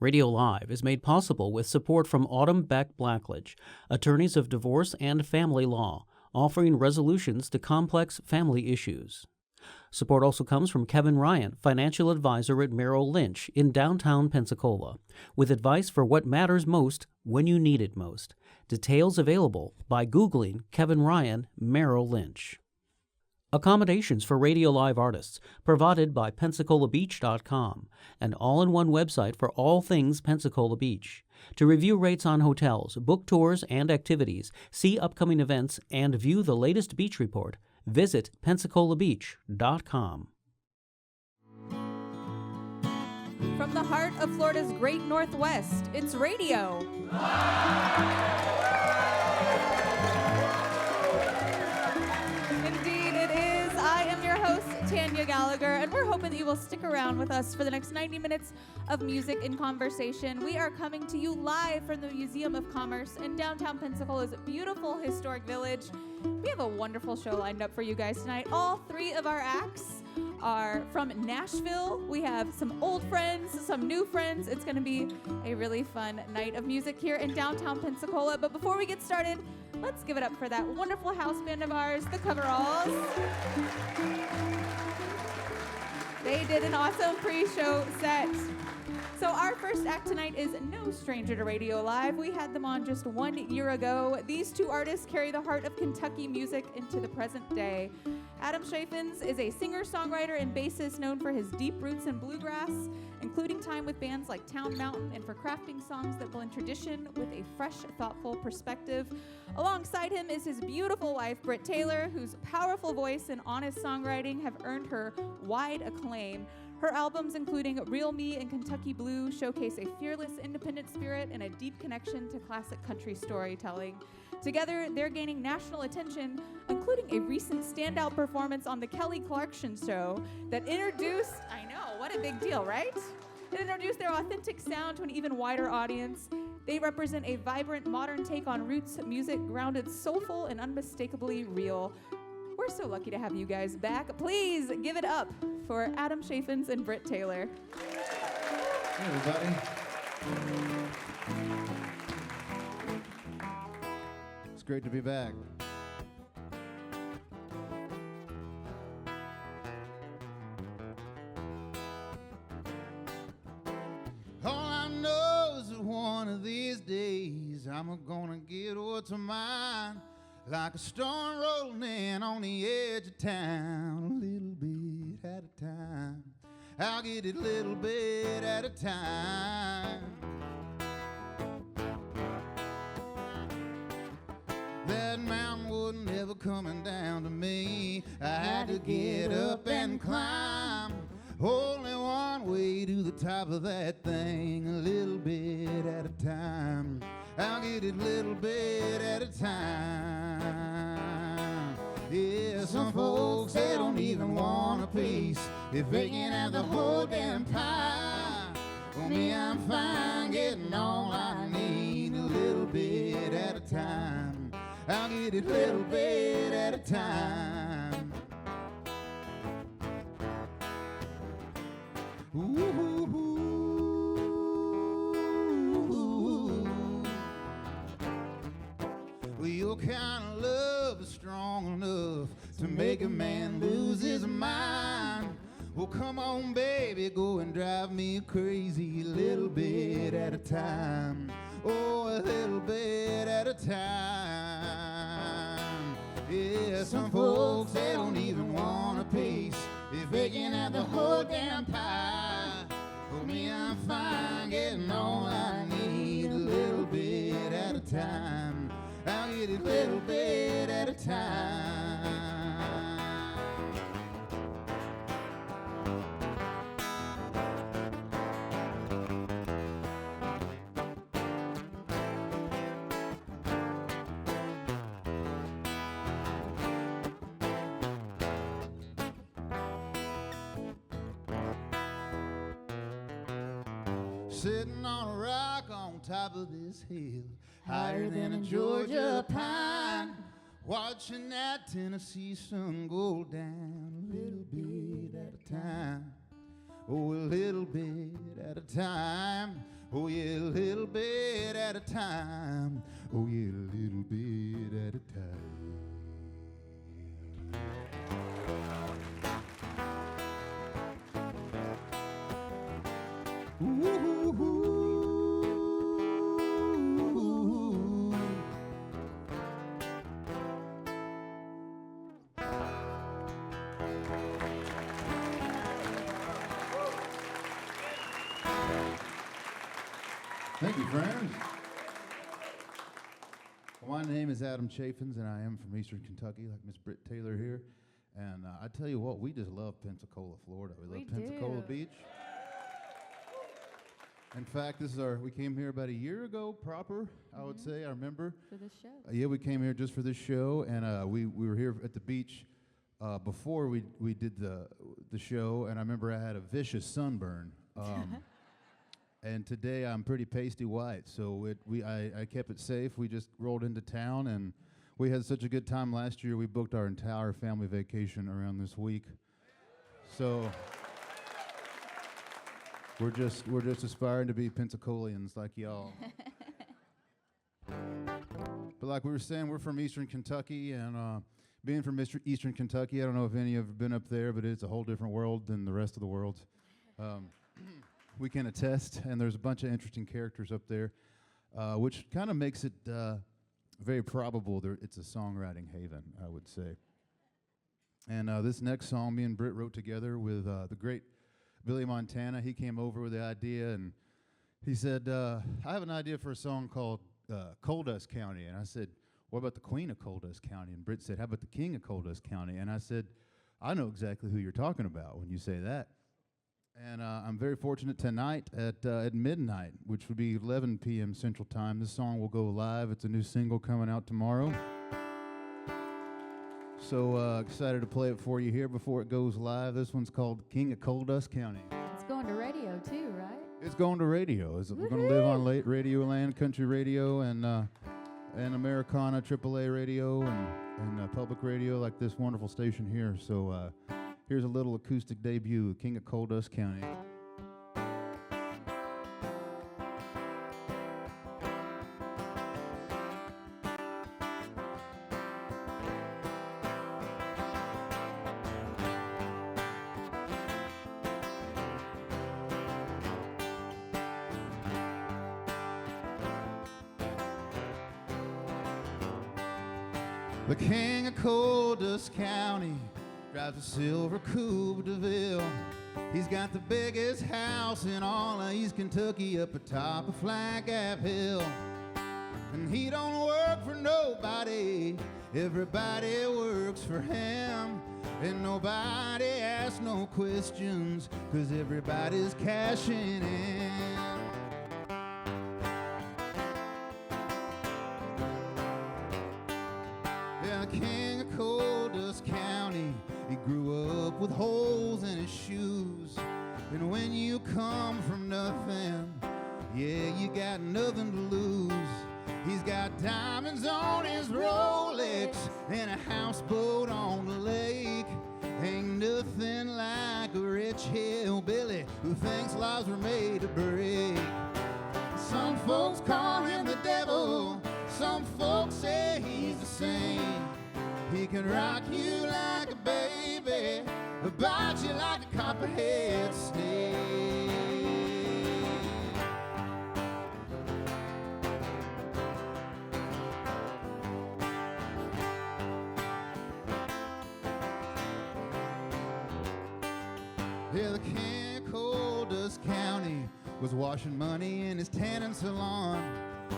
Radio Live is made possible with support from Autumn Beck Blackledge, attorneys of divorce and family law, offering resolutions to complex family issues. Support also comes from Kevin Ryan, financial advisor at Merrill Lynch in downtown Pensacola, with advice for what matters most when you need it most. Details available by Googling Kevin Ryan, Merrill Lynch. Accommodations for Radio Live artists provided by PensacolaBeach.com, an all-in-one website for all things Pensacola Beach. To review rates on hotels, book tours and activities, see upcoming events, and view the latest beach report, visit PensacolaBeach.com. From the heart of Florida's great Northwest, it's radio. Indeed, it is. I am your host, Tanya Gallagher, and we're hoping that you will stick around with us for the next 90 minutes of music and conversation. We are coming to you live from the Museum of Commerce in downtown Pensacola's beautiful historic village. We have a wonderful show lined up for you guys tonight. All three of our acts are from Nashville. We have some old friends, some new friends. It's going to be a really fun night of music here in downtown Pensacola. But before we get started, let's give it up for that wonderful house band of ours, the Coveralls. They did an awesome pre-show set. So our first act tonight is no stranger to Radio Live. We had them on just 1 year ago. These two artists carry the heart of Kentucky music into the present day. Adam Chaffins is a singer-songwriter and bassist known for his deep roots in bluegrass, including time with bands like Town Mountain, and for crafting songs that blend tradition with a fresh, thoughtful perspective. Alongside him is his beautiful wife, Brit Taylor, whose powerful voice and honest songwriting have earned her wide acclaim. Her albums, including Real Me and Kentucky Blue, showcase a fearless, independent spirit and a deep connection to classic country storytelling. Together, they're gaining national attention, including a recent standout performance on The Kelly Clarkson Show that introduced, I know, what a big deal, right? It introduced their authentic sound to an even wider audience. They represent a vibrant, modern take on roots music, grounded, soulful, and unmistakably real. We're so lucky to have you guys back. Please give it up for Adam Chaffins and Brit Taylor. Hey, everybody. It's great to be back. All I know is that one of these days I'm gonna get what's mine. Like a storm rolling in on the edge of town, a little bit at a time. I'll get it a little bit at a time. That mountain wasn't ever coming down to me. I had to get up and climb. Only one way to the top of that thing, a little bit at a time. I'll get it a little bit at a time. Yeah, some folks, they don't even want a piece if they can have the whole damn pie. For me, I'm fine getting all I need, a little bit at a time. I'll get it a little bit at a time. Ooh. Well, your kind of love is strong enough to make a man lose his mind. Well, come on, baby, go and drive me crazy, a little bit at a time. Oh, a little bit at a time. Yeah, some folks, they don't even want a piece if they can have the whole damn pie. For me, I'm fine getting all I need, a little bit at a time. I'll get it a little bit at a time. Sitting on a rock on top of this hill, higher than a Georgia pine, watching that Tennessee sun go down, a little bit at a time. Oh, a little bit at a time. Oh yeah, a little bit at a time. Oh yeah, a little bit at a time. Ooh. Thank you, friends. Well, my name is Adam Chaffins, and I am from Eastern Kentucky, like Miss Brit Taylor here. And I tell you what, we just love Pensacola, Florida. We love Pensacola Beach. In fact, we came here about a year ago, proper, I would say, I remember. For this show. Yeah, we came here just for this show, and we were here at the beach before we did the show, and I remember I had a vicious sunburn. And today I'm pretty pasty white, so I kept it safe. We just rolled into town, and we had such a good time last year. We booked our entire family vacation around this week. So we're just aspiring to be Pensacolians like y'all. But like we were saying, we're from Eastern Kentucky, and being from Eastern Kentucky, I don't know if any of you have been up there, but it's a whole different world than the rest of the world. We can attest, and there's a bunch of interesting characters up there, which kind of makes it very probable it's a songwriting haven, I would say. And this next song, me and Brit wrote together with the great Billy Montana. He came over with the idea, and he said, I have an idea for a song called Coal Dust County. And I said, what about the Queen of Coal Dust County? And Brit said, how about the King of Coal Dust County? And I said, I know exactly who you're talking about when you say that. And I'm very fortunate tonight at midnight, which would be 11 p.m. Central Time. This song will go live. It's a new single coming out tomorrow. So excited to play it for you here before it goes live. This one's called King of Coal Dust County. It's going to radio too, right? It's going to radio. We're going to live on late Radio Land, country radio, and Americana AAA radio, and public radio like this wonderful station here. So here's a little acoustic debut, King of Coal Dust County. The King of Coal Dust County drives a silver coupe de Ville. He's got the biggest house in all of East Kentucky up atop of Flag Gap Hill. And he don't work for nobody, everybody works for him. And nobody asks no questions, 'cause everybody's cashing in. Yeah, the King of Coal Dust County, he grew up with holes in his shoes. And when you come from nothing, yeah, you got nothing to lose. He's got diamonds on his Rolex and a houseboat on the lake. Ain't nothing like a rich hillbilly who thinks lives were made to break. Some folks call him the devil, some folks say he's a saint. He can rock you like a baby, bite you like a copperhead snake. Yeah, the King of Coal Dust County was washing money in his tanning salon.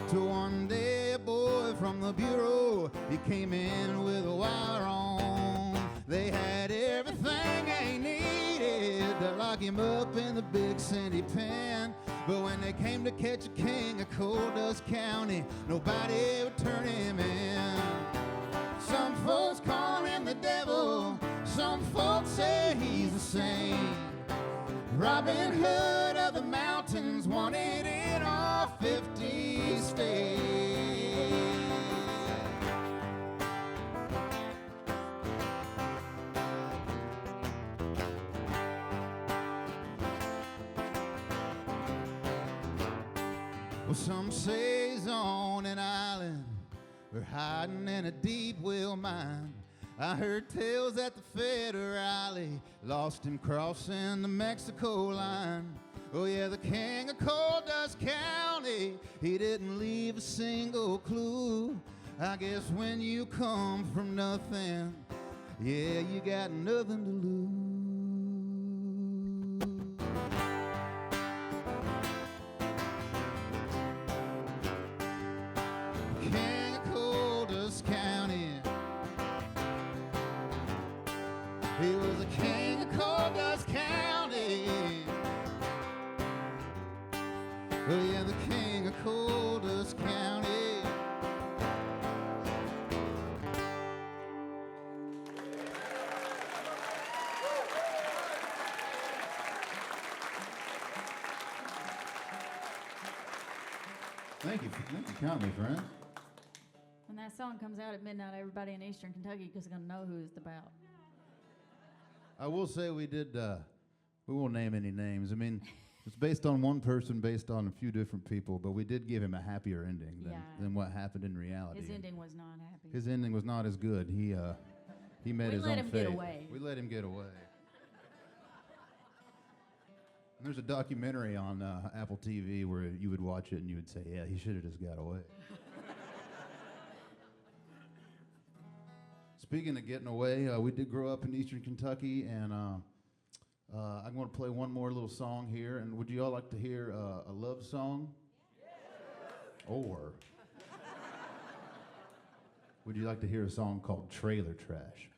Till one day a boy from the bureau, he came in with a wire on. They had everything they needed to lock him up in the big Cindy pen. But when they came to catch a King of Coal Dust County, nobody would turn him in. Some folks call him the devil, some folks say he's a saint. Robin Hood of the mountains, wanted in all 50 states. Well, some say he's on an island or hiding in a deep well mine. I heard tales that the federale lost him crossing the Mexico line. Oh yeah, the king of Coal Dust County, he didn't leave a single clue. I guess when you come from nothing, yeah, you got nothing to lose. King of Coal Dust County, he was the king of Coal Dust County. Oh yeah, the king of Coal Dust County. Thank you kindly, friends. When that song comes out at midnight, everybody in Eastern Kentucky is going to know who it's about. I will say we did, we won't name any names. I mean, it's based on one person, based on a few different people, but we did give him a happier ending than what happened in reality. His ending was not happy. His ending was not as good. He met his own fate. We let him get away. We let him get away. And there's a documentary on Apple TV where you would watch it and you would say, yeah, he should have just got away. Speaking of getting away, we did grow up in Eastern Kentucky, and I'm going to play one more little song here. And would you all like to hear a love song? Yes. Or would you like to hear a song called Trailer Trash?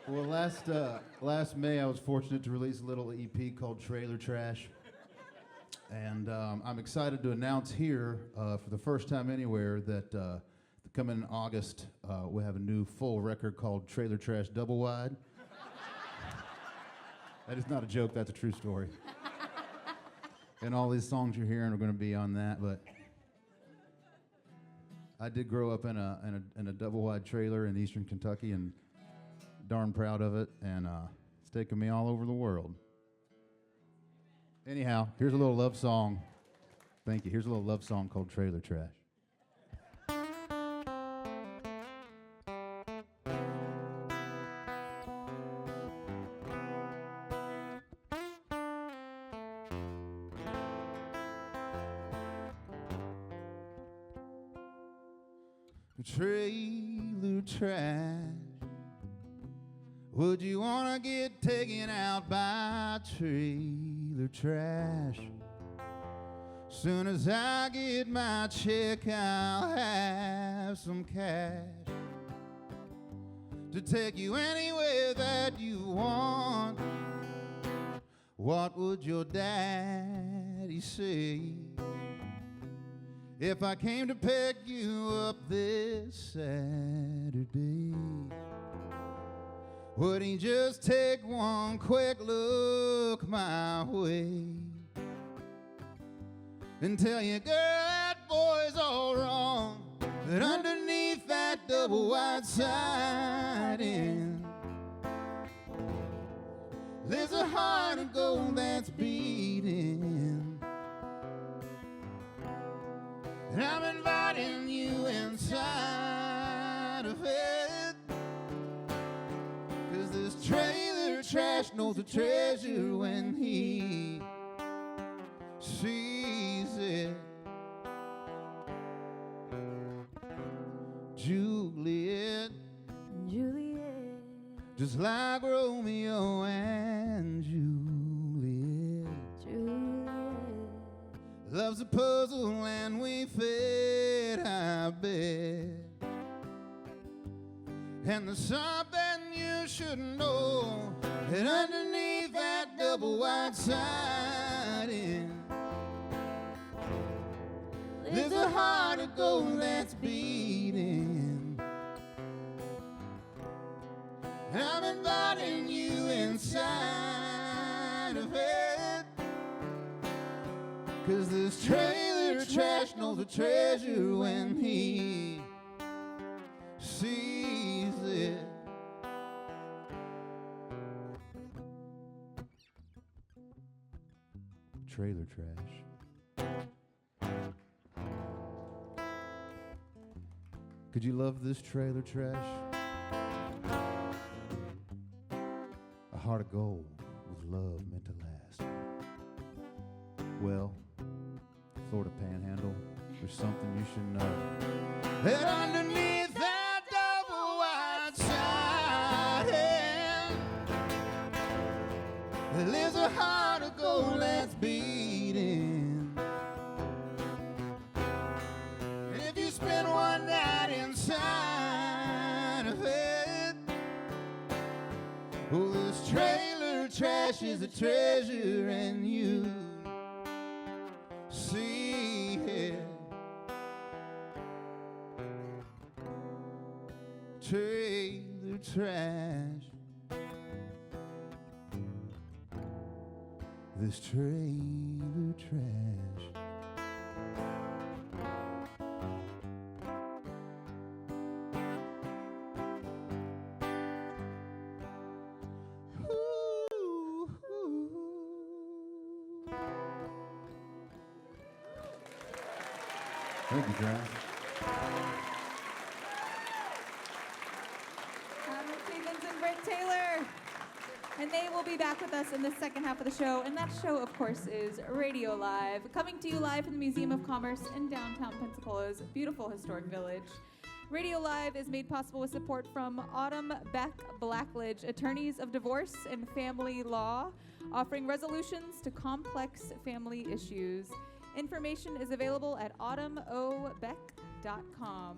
Well, last May, I was fortunate to release a little EP called Trailer Trash. And I'm excited to announce here, for the first time anywhere, that coming in August, we'll have a new full record called Trailer Trash Double Wide. That is not a joke, that's a true story. And all these songs you're hearing are going to be on that, but I did grow up in a double wide trailer in Eastern Kentucky, and darn proud of it, and it's taken me all over the world. Anyhow, here's a little love song. Thank you. Here's a little love song called Trailer Trash. Trailer trash. Would you wanna get taken out by trailer trash? Soon as I get my check, I'll have some cash to take you anywhere that you want. What would your daddy say if I came to pick you up this Saturday? Would he just take one quick look my way and tell you, girl, that boy's all wrong, but underneath that double wide siding there's a heart of gold that's beating, and I'm inviting you inside of it, 'cause this trailer trash knows the treasure when he sees it. Juliet, Juliet, just like Romeo and Juliet, Juliet, love's a puzzle and we fit, I bet. And there's something you should know, that underneath that double wide siding there's a heart of gold that's beating, and I'm inviting you inside of it, 'cause this trailer trash knows the treasure when he sees it. trailer trash. Could you love this trailer trash? A heart of gold with love meant to last. Well, Florida Panhandle, there's something you should know. That underneath that double wide siding, there lives a heart of gold that's beating. And if you spend one night inside of it, oh, this trailer trash is a treasure, and you see it. Trailer trash. This trailer trash. Ooh, ooh. Thank you, John. Chaffins and Brit Taylor. And they will be back with us in the second half of the show. And that show, of course, is Radio Live, coming to you live from the Museum of Commerce in downtown Pensacola's beautiful historic village. Radio Live is made possible with support from Autumn Beck Blackledge, attorneys of divorce and family law, offering resolutions to complex family issues. Information is available at autumnobeck.com.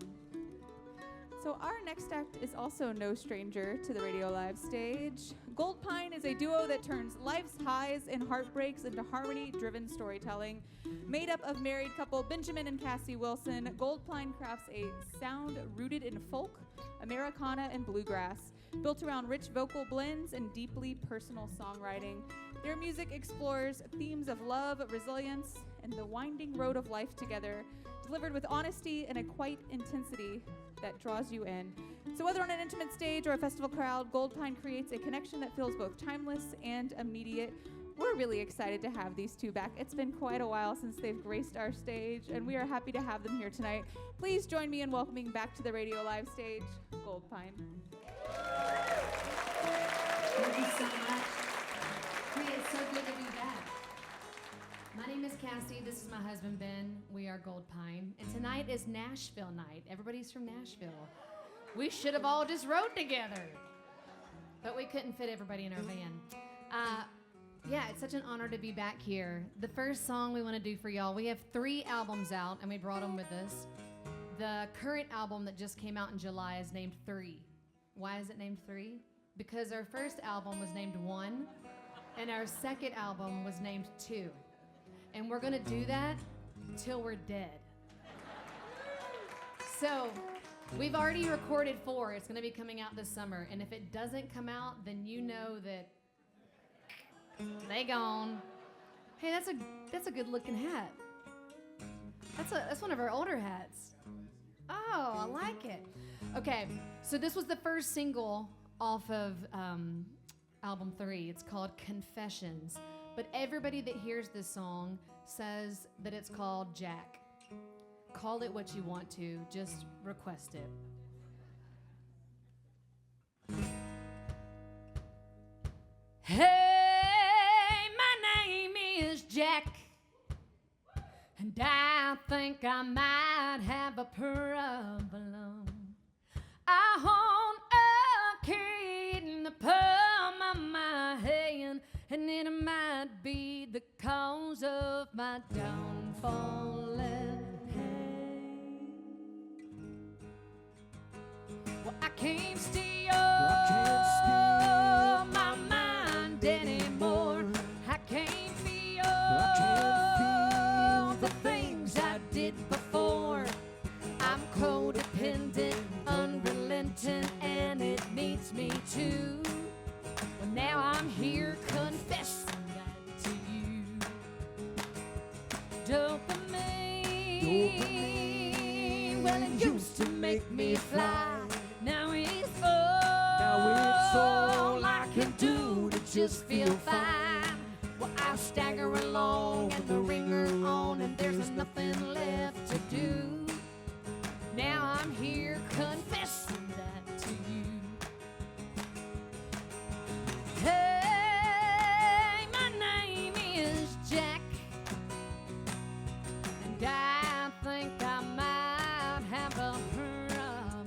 So our next act is also no stranger to the Radio Live stage. Goldpine is a duo that turns life's highs and heartbreaks into harmony-driven storytelling. Made up of married couple Benjamin and Cassie Wilson, Goldpine crafts a sound rooted in folk, Americana, and bluegrass, built around rich vocal blends and deeply personal songwriting. Their music explores themes of love, resilience, and the winding road of life together, delivered with honesty and a quiet intensity that draws you in. So whether on an intimate stage or a festival crowd, Goldpine creates a connection that feels both timeless and immediate. We're really excited to have these two back. It's been quite a while since they've graced our stage, and we are happy to have them here tonight. Please join me in welcoming back to the Radio Live stage, Goldpine. Thank you so much. Hey, it's so good to be back. My name is Cassie. This is my husband, Ben. We are Goldpine. And tonight is Nashville night. Everybody's from Nashville. We should have all just rode together. But we couldn't fit everybody in our van. Yeah, it's such an honor to be back here. The first song we want to do for y'all, we have 3 albums out, and we brought them with us. The current album that just came out in July is named 3. Why is it named 3? Because our first album was named 1, and our second album was named 2. And we're gonna do that till we're dead. So, we've already recorded 4. It's gonna be coming out this summer. And if it doesn't come out, then you know that they gone. Hey, that's a good looking hat. That's one of our older hats. Oh, I like it. Okay, so this was the first single off of album 3. It's called Confessions. But everybody that hears this song says that it's called Jack. Call it what you want to, just request it. Hey, my name is Jack, and I think I might have a problem. I own a key in the palm of my hand, and it might be the cause of my downfall. Well, I can't steal my mind anymore. I can't feel the things I did before. I'm codependent, unrelenting, and it needs me too. Well, now I'm here confessing that to you. Dopamine, well, it used to make me fly. Now it's all I can do to just feel fine. Well, I stagger along and the ringer on, and there's nothing left to do. Now I'm here confessing that to you. Hey, my name is Jack, and I think I might have a problem.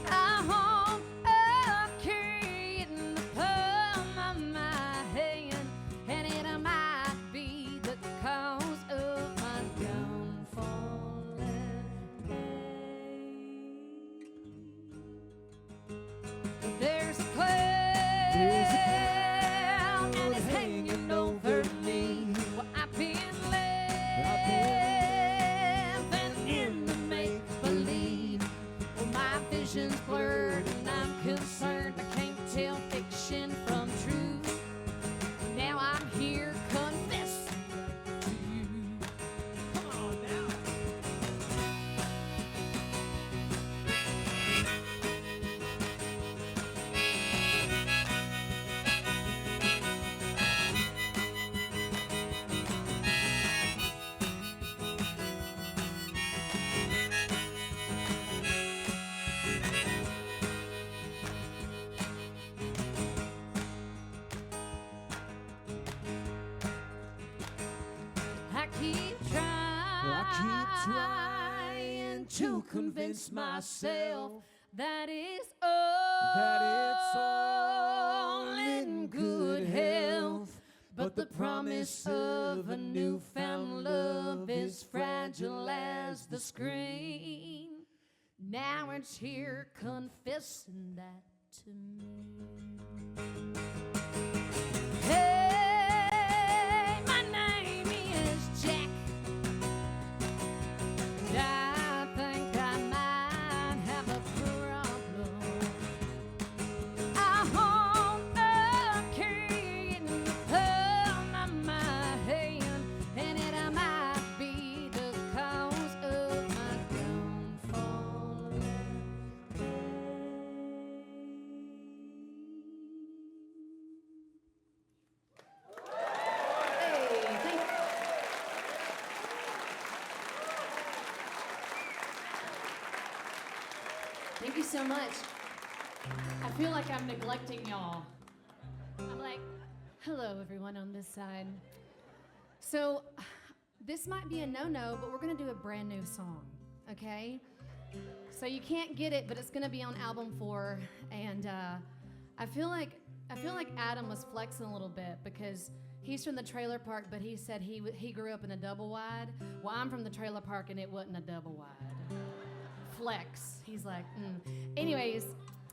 I hold a key in the palm of my hand, and it might be the cause of my downfall. There's a cloud, and it's hanging over me. Well, I've been living in the make-believe. Well, my vision's blurred, and I'm concerned I can't tell fiction from truth. Now I'm here confessing to you. Come on now. I keep trying to convince myself that it's all in good health. But the promise of a newfound love is fragile as the screen. Now it's here confessing that to me. Hey, my name is Jack, and I think I might have a problem. I hold a key in the palm of my hand, and it might be the cause of my downfall. Thank you so much. I feel like I'm neglecting y'all. I'm like, hello everyone on this side. So this might be a no-no, but we're gonna do a brand new song, okay? So you can't get it, but it's gonna be on album 4. And I feel like Adam was flexing a little bit because he's from the trailer park, but he said he grew up in a double wide. Well, I'm from the trailer park and it wasn't a double wide. Flex. He's like, Anyways,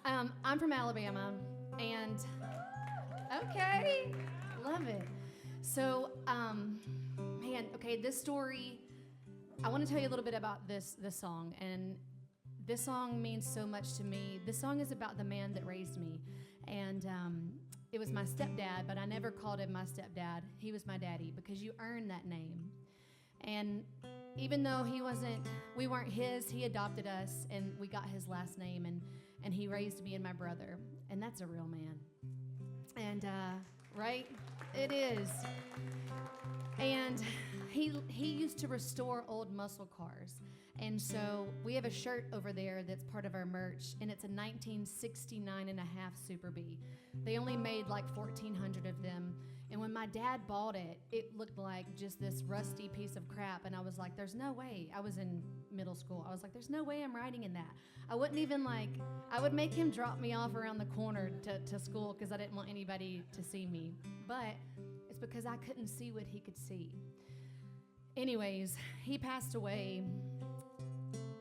I'm from Alabama, and okay, love it. So, man, okay, this story, I want to tell you a little bit about this song, and this song means so much to me. This song is about the man that raised me, and it was my stepdad, but I never called him my stepdad. He was my daddy, because you earn that name. And even though we weren't his, he adopted us, and we got his last name, and he raised me and my brother, and that's a real man. And, right? It is. And he used to restore old muscle cars. And so we have a shirt over there that's part of our merch, and it's a 1969 and a half Super B. They only made like 1,400 of them. And when my dad bought it, it looked like just this rusty piece of crap. And I was like, there's no way. I was in middle school. I was like, there's no way I'm riding in that. I wouldn't even I would make him drop me off around the corner to school because I didn't want anybody to see me. But it's because I couldn't see what he could see. Anyways, he passed away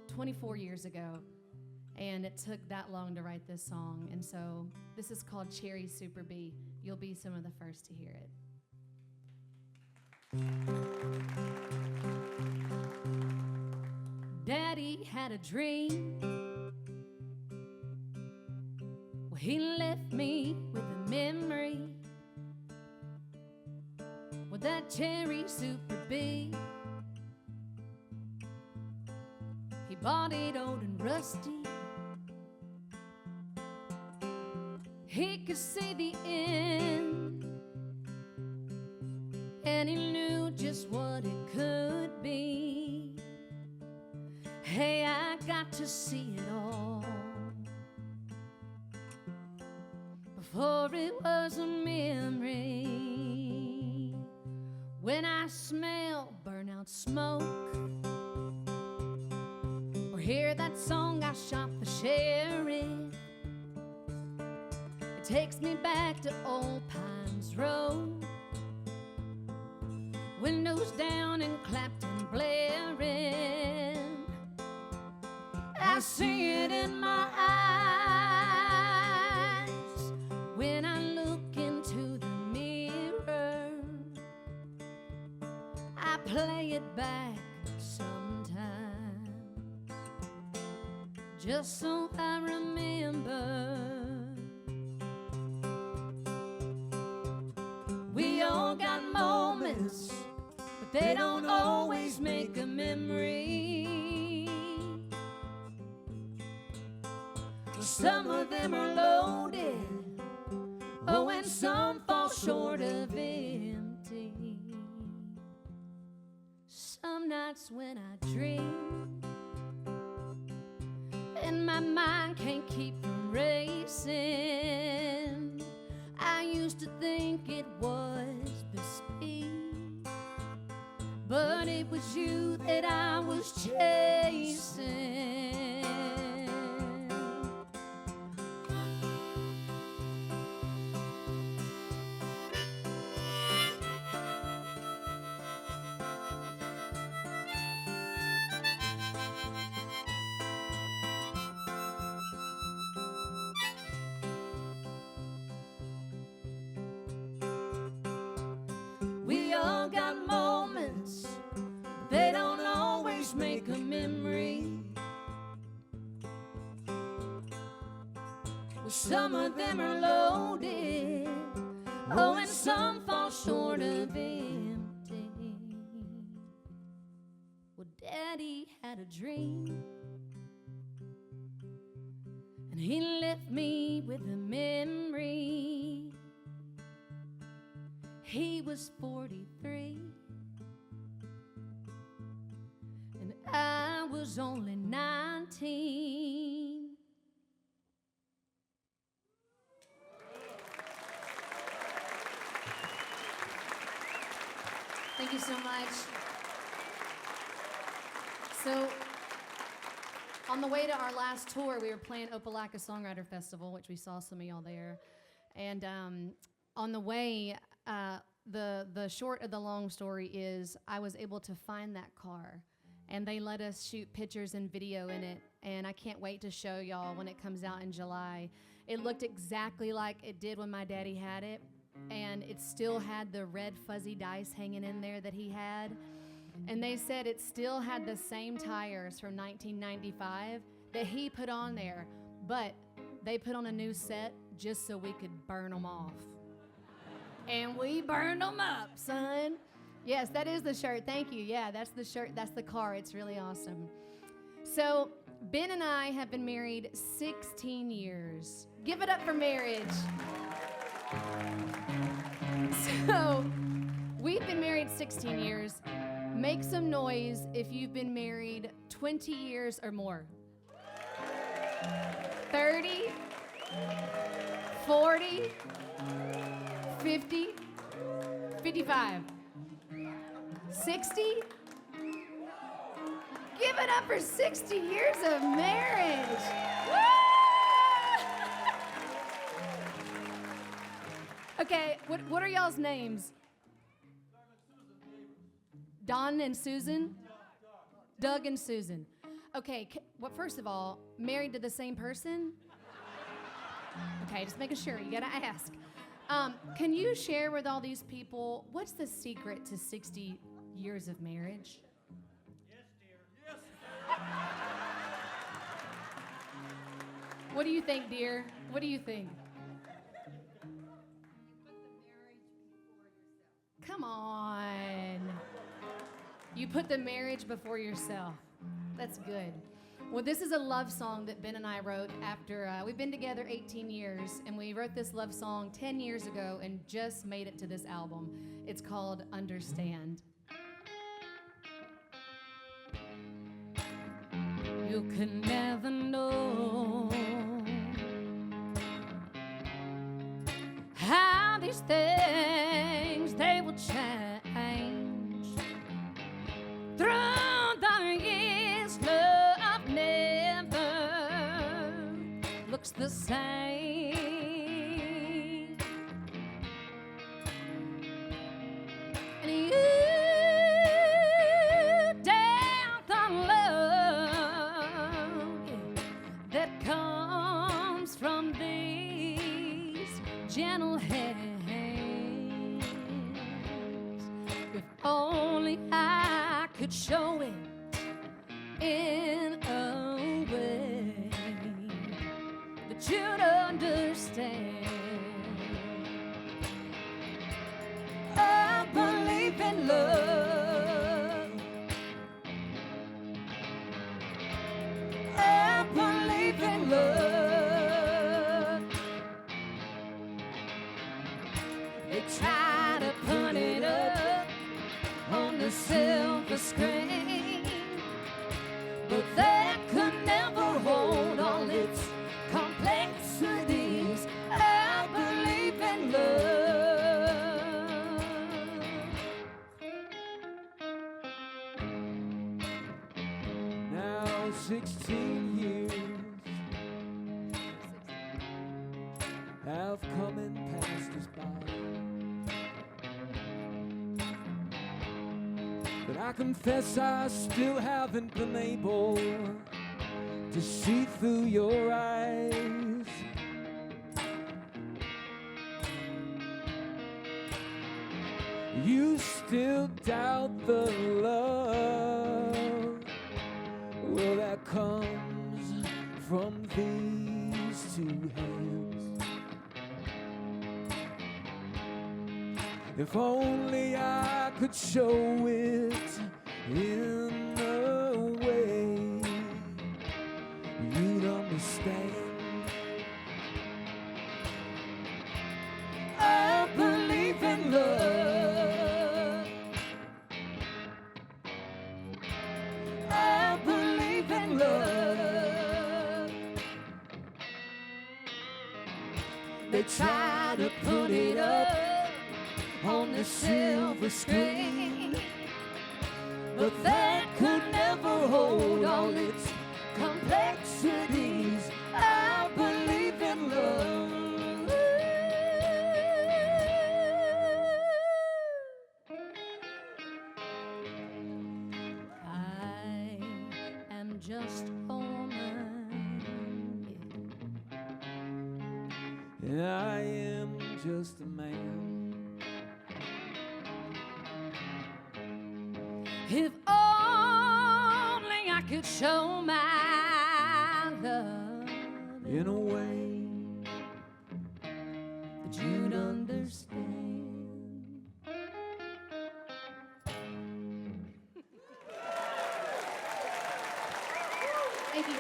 24 years ago, and it took that long to write this song. And so this is called Cherry Super B. You'll be some of the first to hear it. Daddy had a dream. Well, he left me with a memory. Well, that Cherry Super B. He bought it old and rusty. He could see the end. and he knew just what it could be. Hey, I got to see it all before it was a memory. When I smell burnout smoke or hear that song I shot the sheriff, it takes me back to Old Pines Road, windows down and Clapton blaring. I see it in my eyes when I look into the mirror. I play it back sometimes just so I remember. We all got moments, but they don't always make a memory. Some of them are loaded, oh, and some fall short of empty. Some nights when I dream and my mind can't keep from racing, I used to think it was the speed, but it was you that I was chasing. We all got moments, they don't always make a memory. Well, some of them are loaded, oh, and some fall short of empty. Well, Daddy had a dream, and he left me with a memory. He was 43, and I was only 19. Thank you so much. So, on the way to our last tour, we were playing Opelika Songwriter Festival, which we saw some of y'all there. And on the way, the short of the long story is I was able to find that car, and they let us shoot pictures and video in it, and I can't wait to show y'all when it comes out in July. It looked exactly like it did when my daddy had it, and it still had the red fuzzy dice hanging in there that he had, and they said it still had the same tires from 1995 that he put on there, but they put on a new set just so we could burn them off. And we burned them up, son. Yes, that is the shirt. Thank you. Yeah, that's the shirt. That's the car. It's really awesome. So Ben and I have been married 16 years. Give it up for marriage. So we've been married 16 years. Make some noise if you've been married 20 years or more. 30, 40, 50, 55, 60. Give it up for 60 years of marriage. Woo! Okay, what are y'all's names? Don and Susan? Doug and Susan. Okay, well, first of all, married to the same person? Okay, just making sure. You gotta ask. Can you share with all these people, what's the secret to 60 years of marriage? Yes, dear. Yes. What do you think, dear? What do you think? Come on. You put the marriage before yourself. That's good. Well, this is a love song that Ben and I wrote after we've been together 18 years, and we wrote this love song 10 years ago and just made it to this album. It's called Understand. You can never know how these things, they will change. Through the years, love never looks the same. And you doubt the love that comes from these gentle hands. If only I could show it in a way that you'd understand. I believe in love. I believe in love. They try to put it up on the silver screen, but that could never hold all its complexities. I believe in love. Now 16 years have come and passed us by, but I confess I still haven't been able to see through your eyes. You still doubt the love, well, that comes from these two hands. If only I could show it in a way you'd understand. I believe in love. I believe in love. They try to put it up on the silver screen, but that could never hold all its complexities. I believe in love. I am just a woman, And I am just a man. if only I could show my love In a way that you'd understand. Thank you.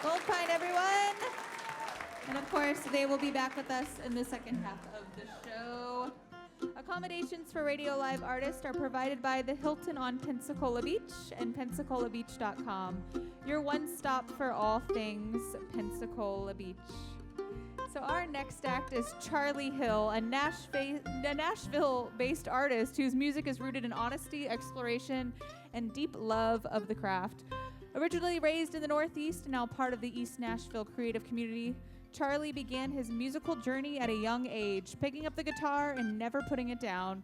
Goldpine, everyone. And of course, they will be back with us in the second half of the show. Accommodations for Radio Live artists are provided by the Hilton on Pensacola Beach and PensacolaBeach.com, your one stop for all things Pensacola Beach. So our next act is Charlie Hill, a Nashville-based artist whose music is rooted in honesty, exploration, and deep love of the craft. Originally raised in the Northeast and now part of the East Nashville creative community, Charlie began his musical journey at a young age, picking up the guitar and never putting it down.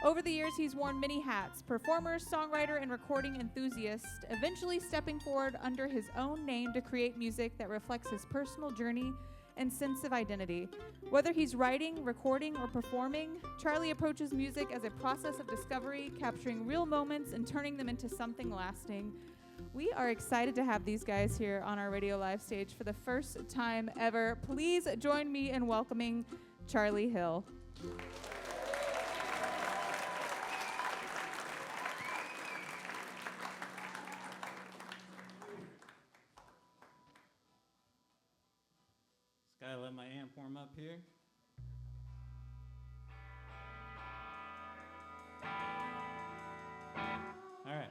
Over the years, he's worn many hats: performer, songwriter, and recording enthusiast, eventually stepping forward under his own name to create music that reflects his personal journey and sense of identity. Whether he's writing, recording, or performing, Charlie approaches music as a process of discovery, capturing real moments and turning them into something lasting. We are excited to have these guys here on our Radio Live stage for the first time ever. Please join me in welcoming Charlie Hill. Gotta let my amp warm up here. All right.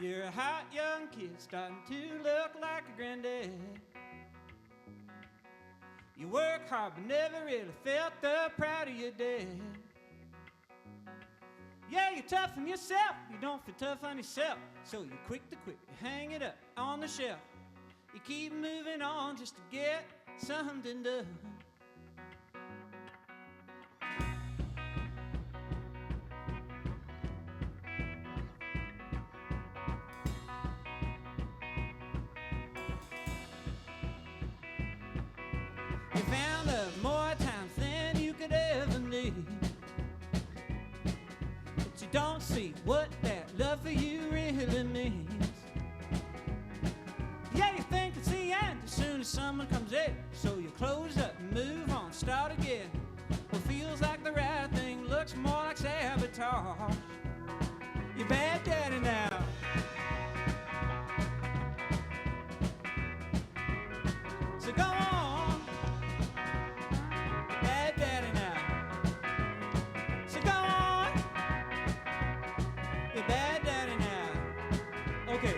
You're a hot young kid starting to look like a granddad. You work hard but never really felt the proud of your dad. Yeah, you're tough on yourself, you don't feel tough on yourself. So you're quick to quit, you hang it up on the shelf. You keep moving on just to get something done. You found love more times than you could ever need, but you don't see what that love for you really means. Yeah, you think it's the end as soon as someone comes in, so you close up and move on, start again. What feels like the right thing looks more like sabotage. You're bad daddy now. So go on, bad daddy now. So go on, you're bad daddy now. Okay.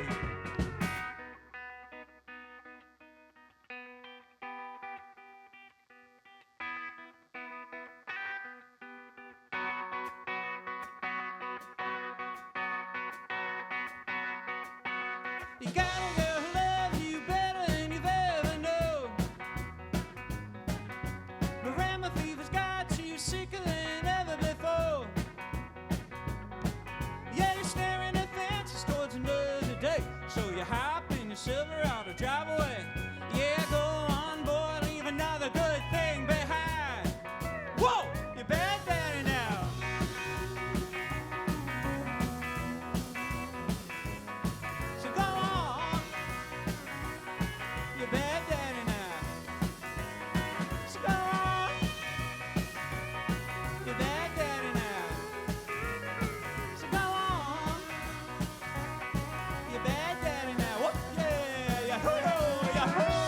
You got a girl who loves you better than you've ever known. Marama fever's got you sicker than ever before. Yeah, you're staring at fences towards another day, so you hop in your Silverado, drive away. Yeah, go on board, leave another good thing behind. Whoa, you're bad daddy now. So go on, you're bad daddy now. So go on, you're bad daddy now. So go on, you're bad daddy now. Whoop, yeah, yahoo, yahoo.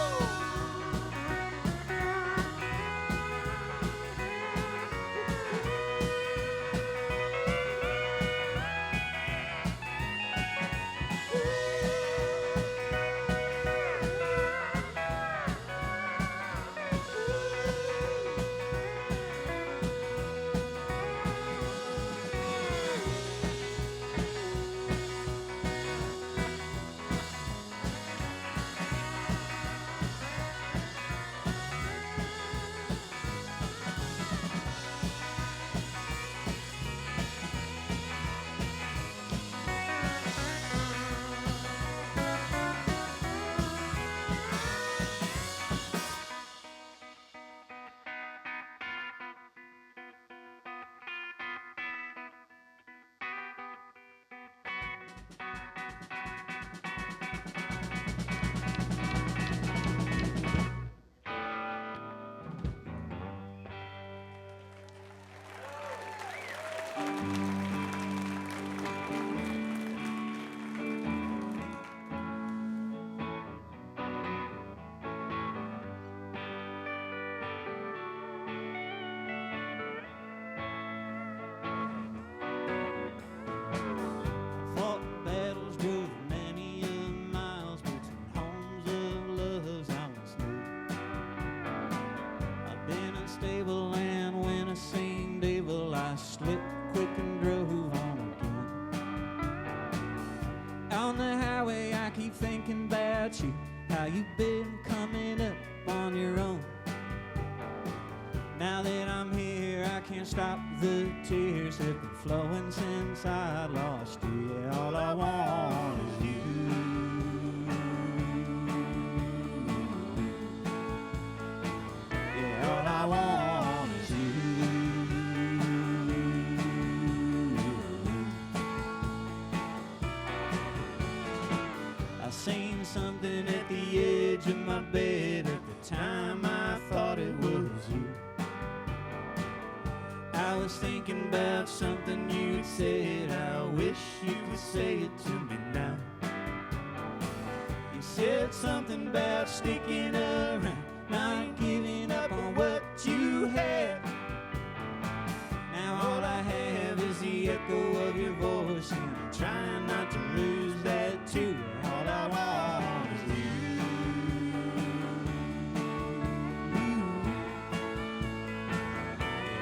Fought battles, drove many a miles between homes of loves I once knew. I've been unstable, and when I seemed able, I slipped quick and drove on again. On the highway, I keep thinking about you, how you've been coming up on your own. Now that I'm here, I can't stop the tears that have been flowing since I lost you. Yeah, all I want is you. Yeah, all I want is you. I seen something at the edge of my bed at the time I thought it was you. I was thinking about something you'd said. I wish you could say it to me now. You said something about sticking around, not giving up on what you had. Now all I have is the echo of your voice, and I'm trying not to lose that too. All I want is you.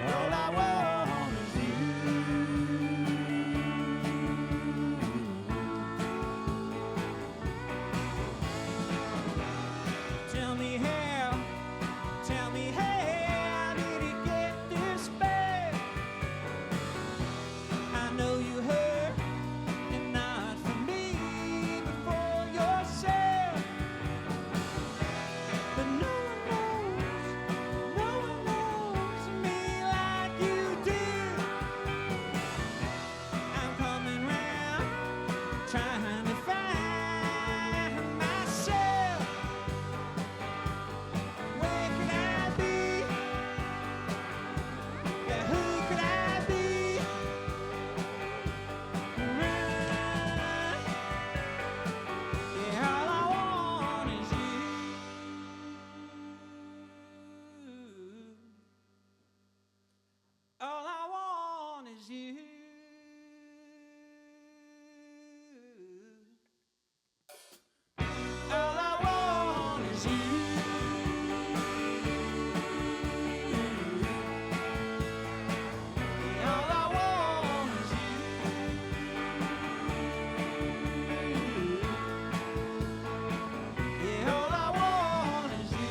All I want is you. Tell me how did it get this bad? I know you hurt, and not for me, but for yourself. But no one knows me like you do. I'm coming round, trying to find myself. Where could I be? Yeah, who could I be? Yeah, all I want is you. All I want is you. All I want is you. Yeah, all I want is you. Yeah, all I want is you.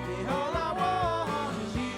Yeah, all I want is you.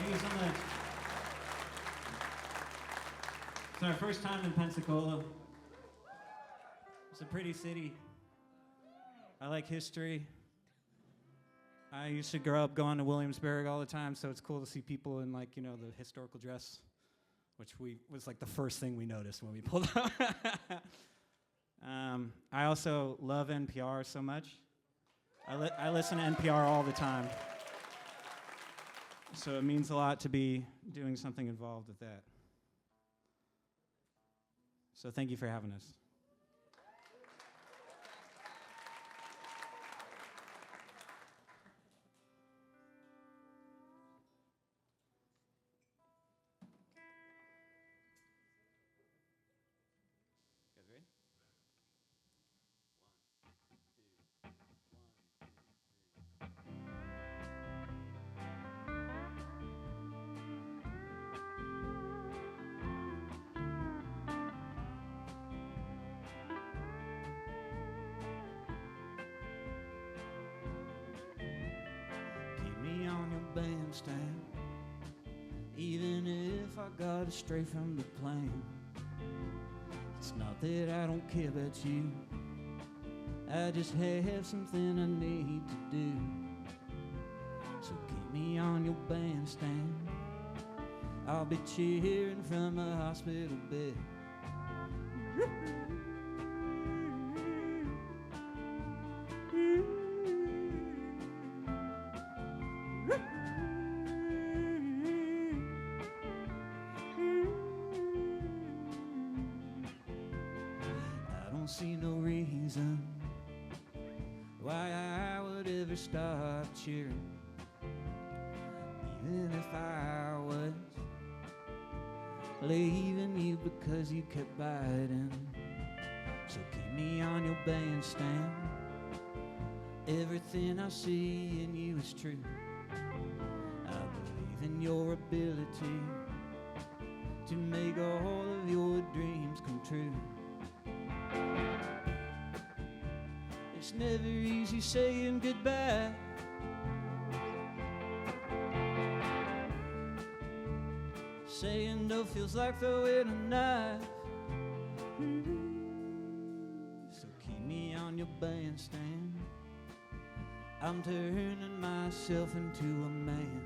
Thank you so much. It's our first time in Pensacola. It's a pretty city. I like history. I used to grow up going to Williamsburg all the time, so it's cool to see people in, like, you know, the historical dress, which was like the first thing we noticed when we pulled up. I also love NPR so much. I listen to NPR all the time. So it means a lot to be doing something involved with that. So thank you for having us. You guys ready? Keep me on your bandstand, even if I got it straight from the plane. It's not that I don't care about you, I just have something I need to do. So keep me on your bandstand, I'll be cheering from a hospital bed. I don't see no reason why I would ever stop cheering, even if I was leaving you because you kept biting. bandstand. Everything I see in you is true. I believe in your ability to make all of your dreams come true. It's never easy saying goodbye. Saying no feels like throwing a knife. So keep me on your bandstand. I'm turning myself into a man,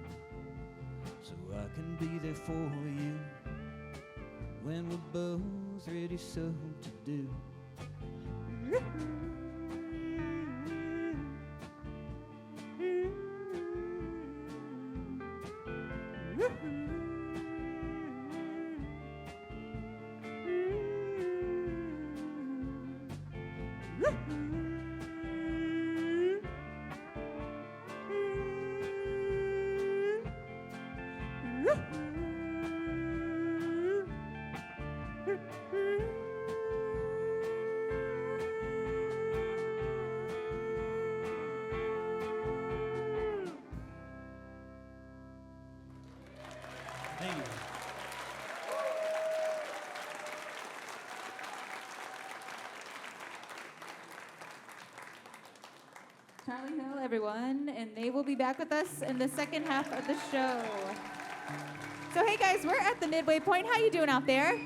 so I can be there for you when we're both ready so to do. Thank you. Charlie Hill, everyone, and they will be back with us in the second half of the show. So hey guys, we're at the midway point. How you doing out there?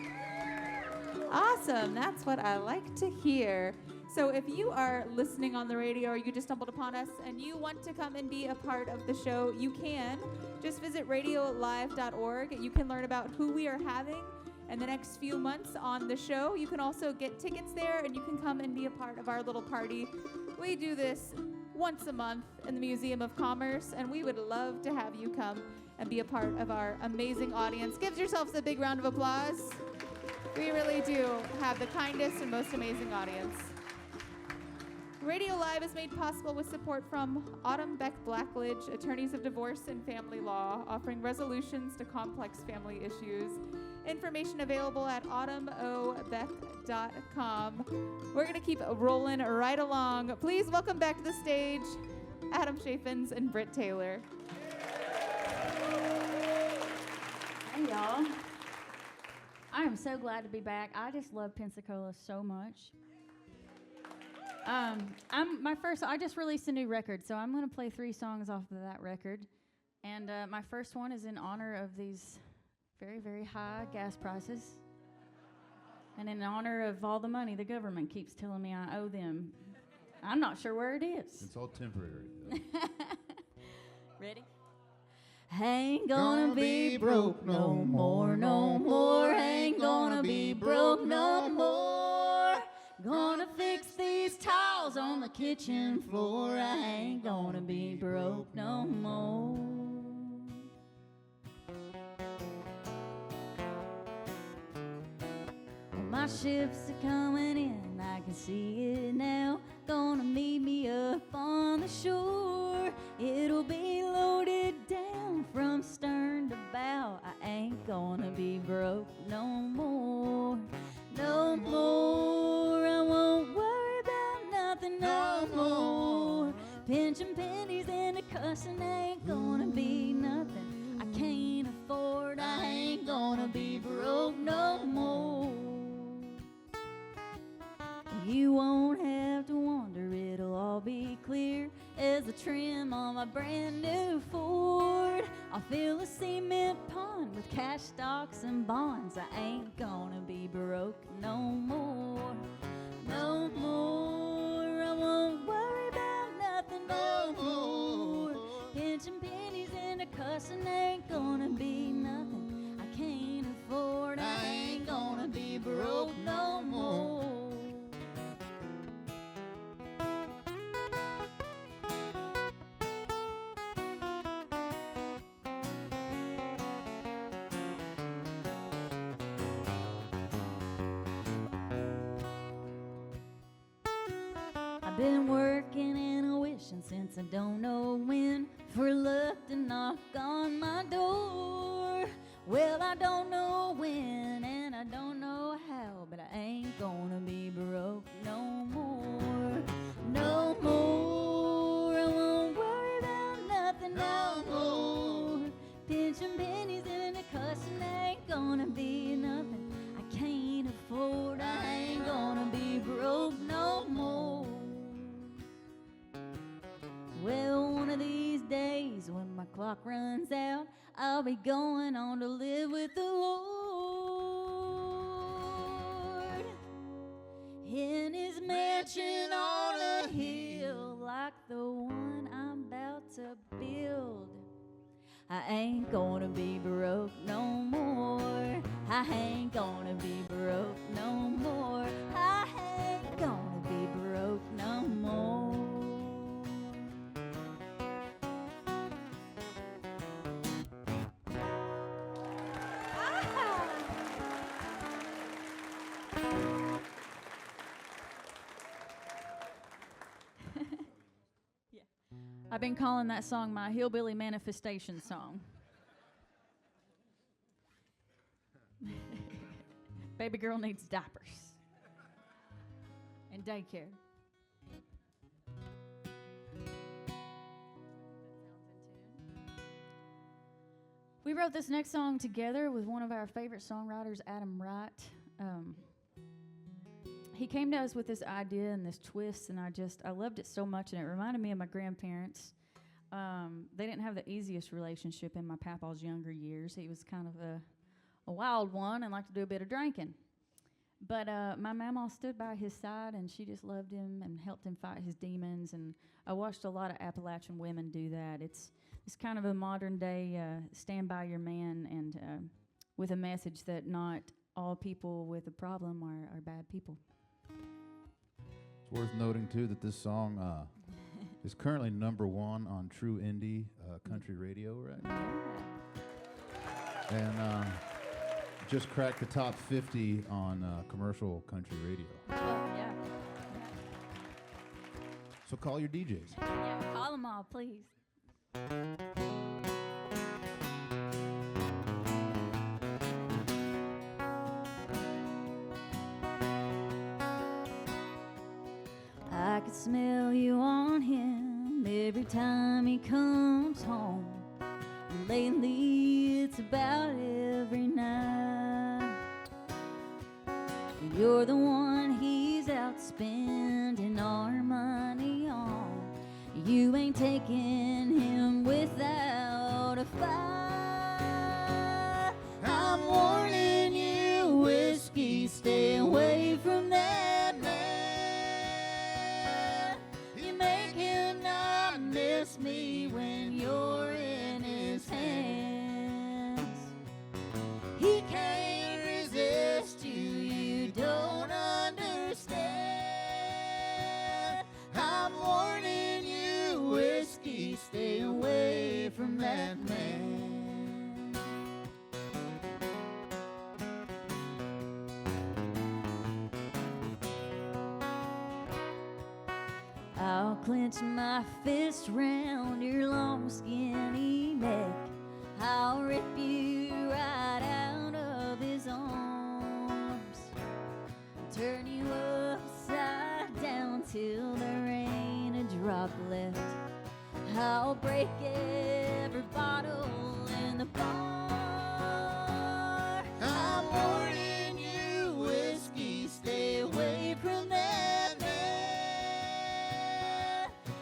Awesome, that's what I like to hear. So if you are listening on the radio or you just stumbled upon us and you want to come and be a part of the show, you can. Just visit radiolive.org. You can learn about who we are having in the next few months on the show. You can also get tickets there and you can come and be a part of our little party. We do this once a month in the Museum of Commerce, and we would love to have you come and be a part of our amazing audience. Give yourselves a big round of applause. We really do have the kindest and most amazing audience. Radio Live is made possible with support from Autumn Beck Blackledge, attorneys of divorce and family law, offering resolutions to complex family issues. Information available at autumnobeck.com. We're going to keep rolling right along. Please welcome back to the stage Adam Chaffins and Brit Taylor. Hey, y'all. I am so glad to be back. I just love Pensacola so much. I just released a new record, so I'm going to play 3 songs off of that record. And my first one is in honor of these very, very high gas prices. And in honor of all the money the government keeps telling me I owe them. I'm not sure where it is. It's all temporary. Ready? Ain't gonna be broke no more, no more. Ain't gonna be broke no more. Gonna fix these tiles on the kitchen floor. I ain't gonna be broke no more. My ships are coming in, I can see it now. Gonna meet me up on the shore. It'll be loaded down from stern to bow. I ain't gonna be broke no more. No more, I won't worry about nothing no more. Pinching pennies and a cussing ain't gonna be nothing I can't afford. I ain't gonna be broke no more. You won't have to wonder, it'll all be clear as the trim on my brand new Ford. I'll fill a cement pond with cash, stocks, and bonds. I ain't gonna be broke no more. No more, I won't worry about nothing no more. Pinching pennies and a cussing ain't gonna be nothing I can't afford. I ain't gonna be broke no more. Been working and wishing since I don't know when for luck to knock on my door. Well, I don't know when and I don't know how, but I ain't gonna be broke no more. clock runs out, I'll be going on to live with the Lord in his mansion on a hill like the one I'm about to build. I ain't gonna be broke no more. I ain't gonna be broke no more. I ain't gonna be broke no more. I've been calling that song my hillbilly manifestation song. Baby girl needs diapers and daycare. We wrote this next song together with one of our favorite songwriters, Adam Wright. He came to us with this idea and this twist, and I loved it so much, and it reminded me of my grandparents. They didn't have the easiest relationship in my papa's younger years. He was kind of a wild one and liked to do a bit of drinking. But my mama stood by his side, and she just loved him and helped him fight his demons, and I watched a lot of Appalachian women do that. It's kind of a modern-day stand by your man, and with a message that not all people with a problem are bad people. It's worth noting, too, that this song is currently #1 on True Indie Country Radio right now. And just cracked the top 50 on commercial country radio. Yeah. So call your DJs. Yeah, call them all, please. I could smell you on him every time he comes home. Lately, it's about every night. You're the one he's out spending our money on. You ain't taking him without a fight. I'm warning you, whiskey, stay away from that man. You make him not miss me when you're in his hands. He can't resist you, you don't understand. I'm warning you, whiskey, stay away from that man. I'll clench my fist round your long skinny neck. I'll rip you right out of his arms. Turn you upside down till there ain't a drop left. I'll break every bottle in the bar. I'm warning you, whiskey, stay away from that man.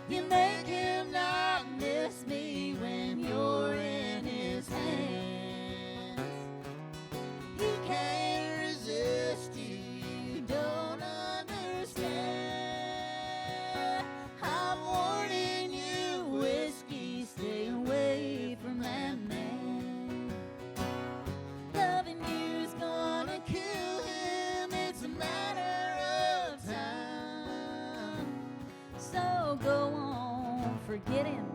You make him not miss me when you're in his hands. He can't resist you, you don't understand. I'm warning you, whiskey, stay away from that man. Loving you's gonna kill him, it's a matter of time. So go on, forget him,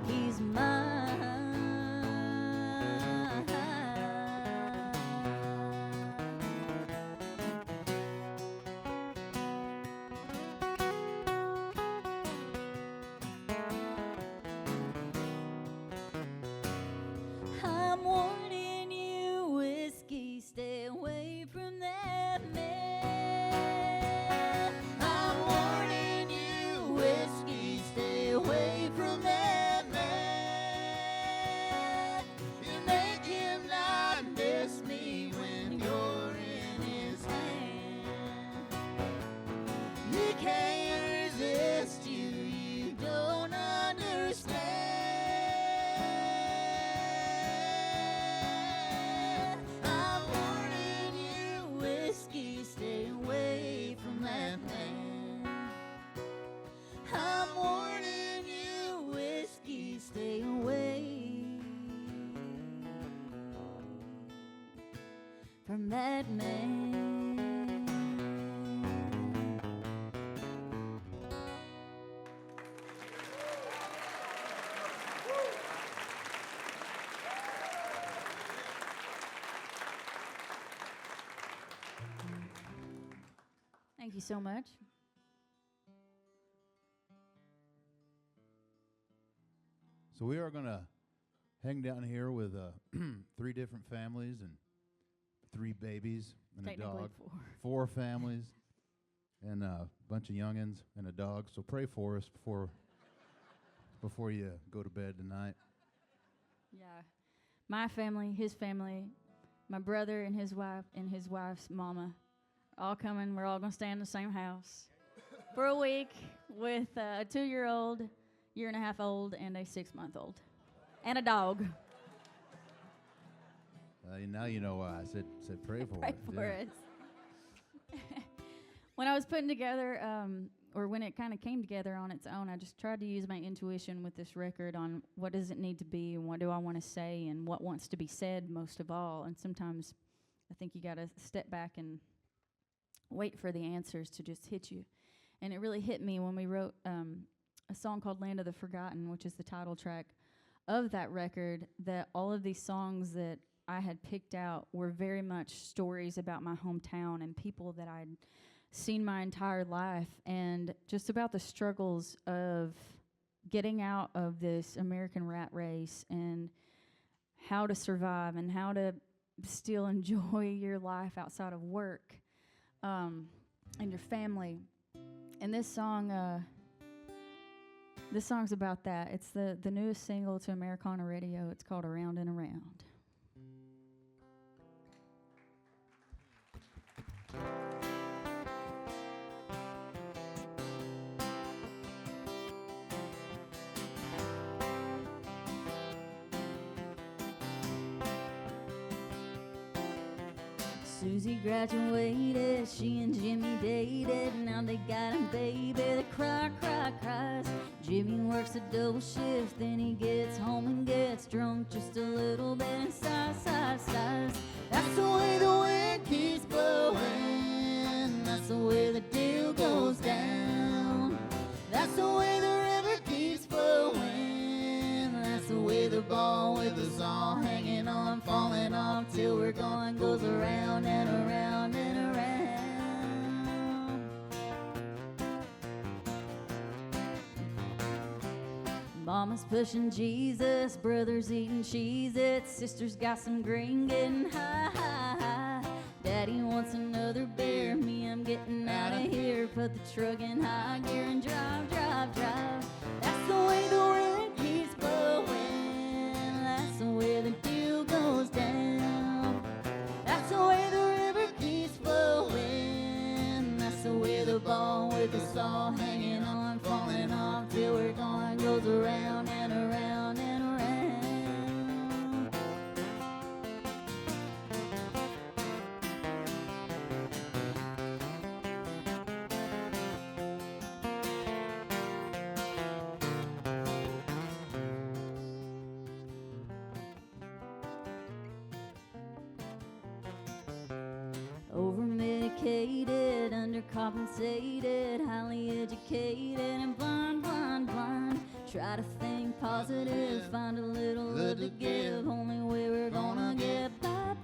he's mine. I'm warning you, whiskey, stay away from that man. I'm warning you, whiskey, stay away from that man. that man. Thank you so much. So we are going to hang down here with 3 different families and 3 babies and a Technically dog. 4. 4 families and a bunch of youngins and a dog. So pray for us before you go to bed tonight. Yeah. My family, his family, my brother and his wife's mama, all coming. We're all going to stay in the same house for a week with a 2-year-old, 1.5-year-old, and a 6-month-old, and a dog. Now you know why I said pray for Pray us. for us. When I was putting together, or when it kind of came together on its own, I just tried to use my intuition with this record on what does it need to be and what do I want to say and what wants to be said most of all. And sometimes I think you got to step back and wait for the answers to just hit you. And it really hit me when we wrote a song called Land of the Forgotten, which is the title track of that record, that all of these songs that I had picked out were very much stories about my hometown and people that I'd seen my entire life, and just about the struggles of getting out of this American rat race and how to survive and how to still enjoy your life outside of work and your family. And this song's about that. It's the newest single to Americana Radio. It's called Around and Around. Susie graduated, she and Jimmy dated. Now they got a baby that cries. Jimmy works a double shift, then he gets home and gets drunk just a little bit and sighs. That's the way the wind keeps blowing. That's the way the deal goes down. That's the way the river keeps flowing. That's the way the ball with us all hanging on, falling off till we're gone, goes around and around and around. Mama's pushing Jesus, brother's eating Cheez-Its, sister's got some green getting high. Daddy wants another beer, me I'm getting out of here. Put the truck in high gear and drive. That's the way the wind keeps blowing. That's the way the deal goes down. That's the way the river keeps flowing. That's the way the ball with us all hanging on, falling off till we're gone, goes around and around and around. Over-medicated, undercompensated, highly educated, and blind. Try to think positive, find a little love to give, only way we're gonna get by.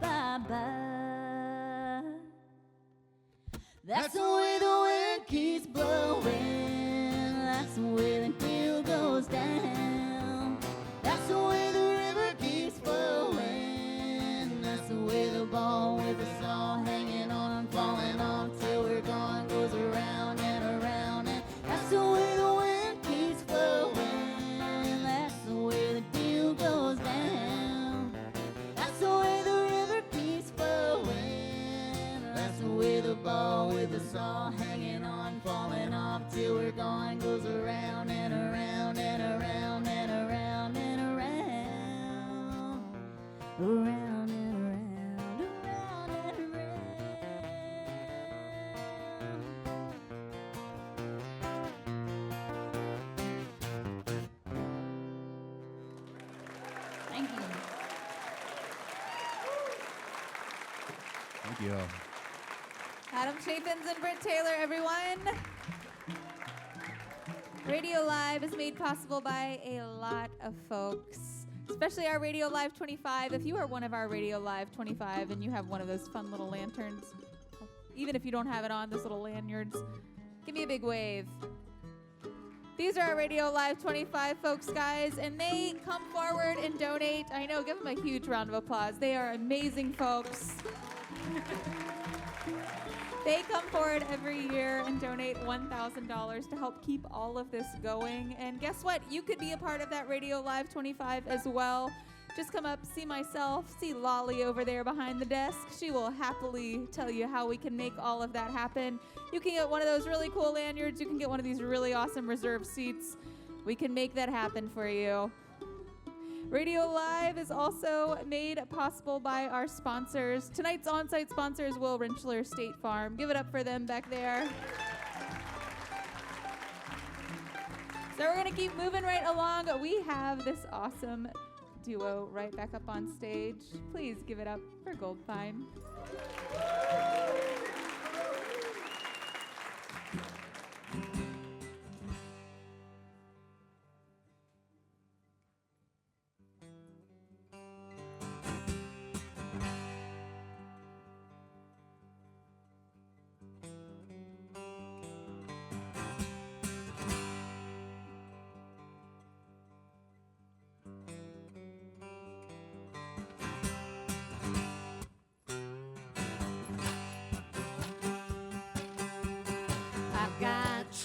That's the way the wind keeps blowing. That's the way the deal goes down. That's the way the river keeps flowing. That's the way the ball with us all hanging on, falling off till we're gone, goes around and around. And that's the way the wind keeps flowing. That's the way the deal goes down. That's the way the river keeps flowing. That's the way the ball with us all hanging on, you. Adam Chaffins and Brit Taylor, everyone. Radio Live is made possible by a lot of folks, especially our Radio Live 25. If you are one of our Radio Live 25 and you have one of those fun little lanterns, even if you don't have it on, those little lanyards, give me a big wave. These are our Radio Live 25 folks, guys, and they come forward and donate. I know, give them a huge round of applause. They are amazing folks. They come forward every year and donate $1,000 to help keep all of this going. And guess what? You could be a part of that Radio Live 25 as well. Just come up, see myself, see Lolly over there behind the desk. She will happily tell you how we can make all of that happen. You can get one of those really cool lanyards. You can get one of these really awesome reserved seats. We can make that happen for you. Radio Live is also made possible by our sponsors. Tonight's on-site sponsor is Will Rinchler State Farm. Give it up for them back there. So we're going to keep moving right along. We have this awesome duo right back up on stage. Please give it up for Goldpine.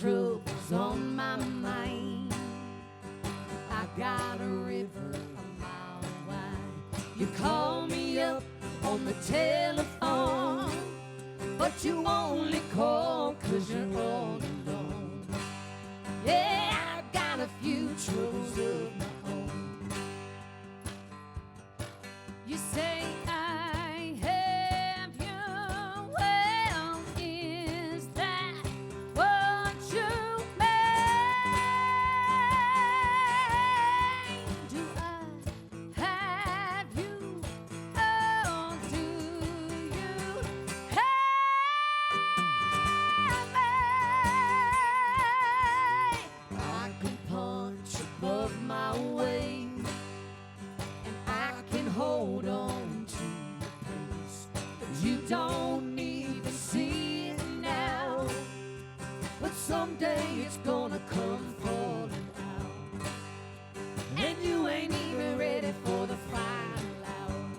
Troubles on my mind. I got a river a mile wide. You call me up on the telephone, but you only call 'cause you're all alone. Yeah, I got a few troubles of my own. You say I have you. Well, is that what you mean? Do I have you? Oh, do you have me? I can punch above my weight, and I can hold on to the pace, but you don't even see it now. But someday it's gonna come falling out, and you ain't even ready for the final hour.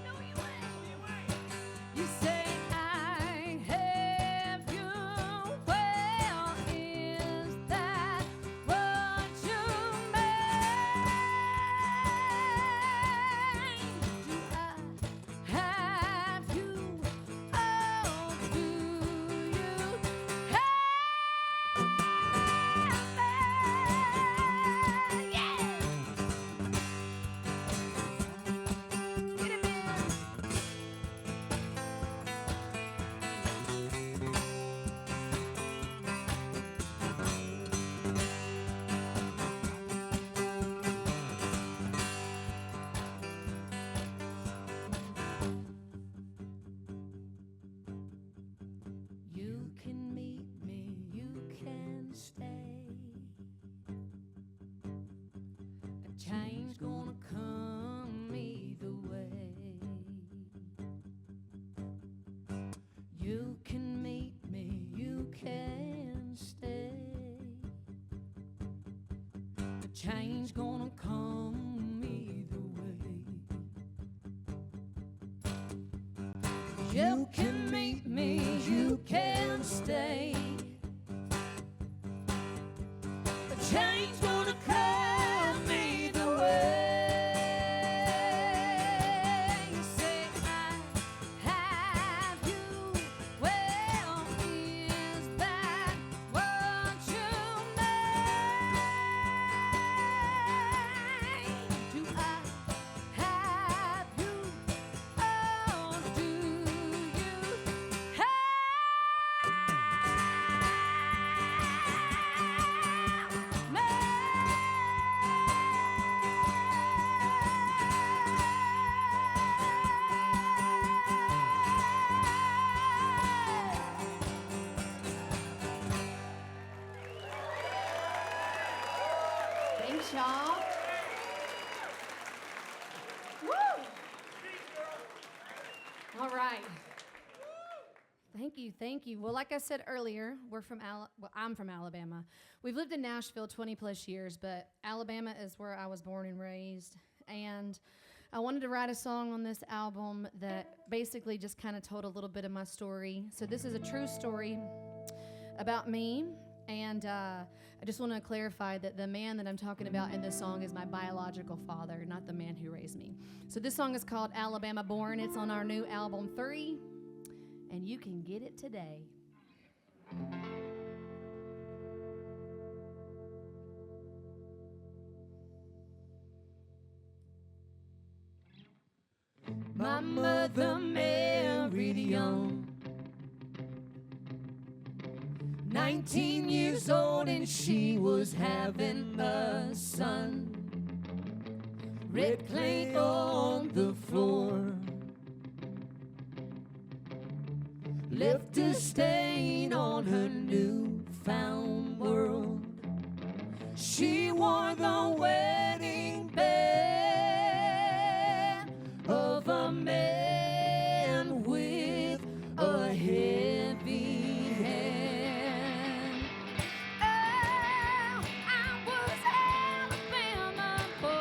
No, you ain't. You say I have you. Well, is that what you mean? Do I have you? Oh, do you have me? Yeah. Get him in. You can meet me, you can stay. A change gonna come either way. You can meet me, you can stay. A change gonna come either way. You can meet me, you can stay. A change gonna come either way. You say I have you. Well, is that what you mean? Do I have you? Oh, do you have me? y'all. Woo! All right. Thank you. Well, like I said earlier, I'm from Alabama. We've lived in Nashville 20 plus years, but Alabama is where I was born and raised. And I wanted to write a song on this album that basically just kind of told a little bit of my story. So this is a true story about me. And I just want to clarify that the man that I'm talking about in this song is my biological father, not the man who raised me. So this song is called Alabama Born. It's on our new album 3, and you can get it today. My mother married young, 19 years old, and she was having a son. Red clay on the floor left a stain on her newfound world. She wore the wedding band of a man with a heavy hand. Oh, I was Alabama born.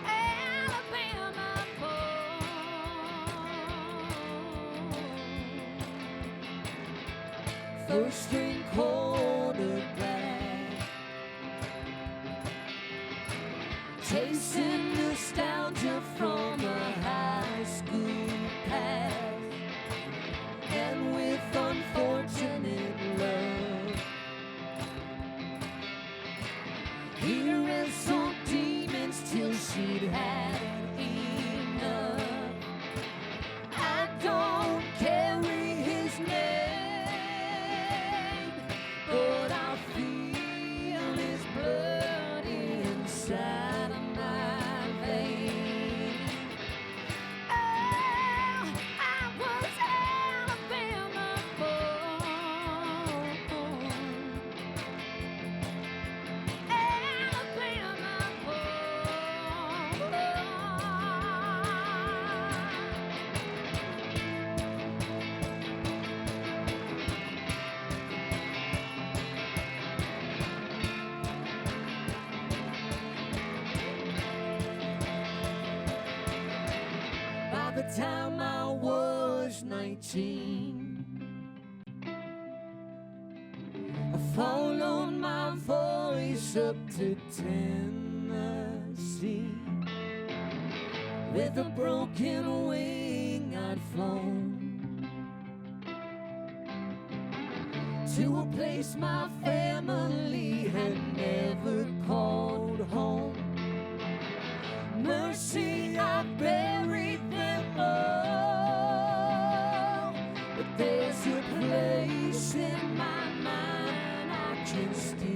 Alabama born. First string quarterback, chasing nostalgia from a high school past, and with unfortunate love, he wrestled demons till she'd had enough. I don't carry his name, but I feel his blood inside of my veins. Oh, I was Alabama born. Alabama born. By the time I was 19, I followed my voice up to Tennessee. With a broken wing I'd flown to a place my family had never called home. Mercy, I buried them all, but there's a place in my mind I can still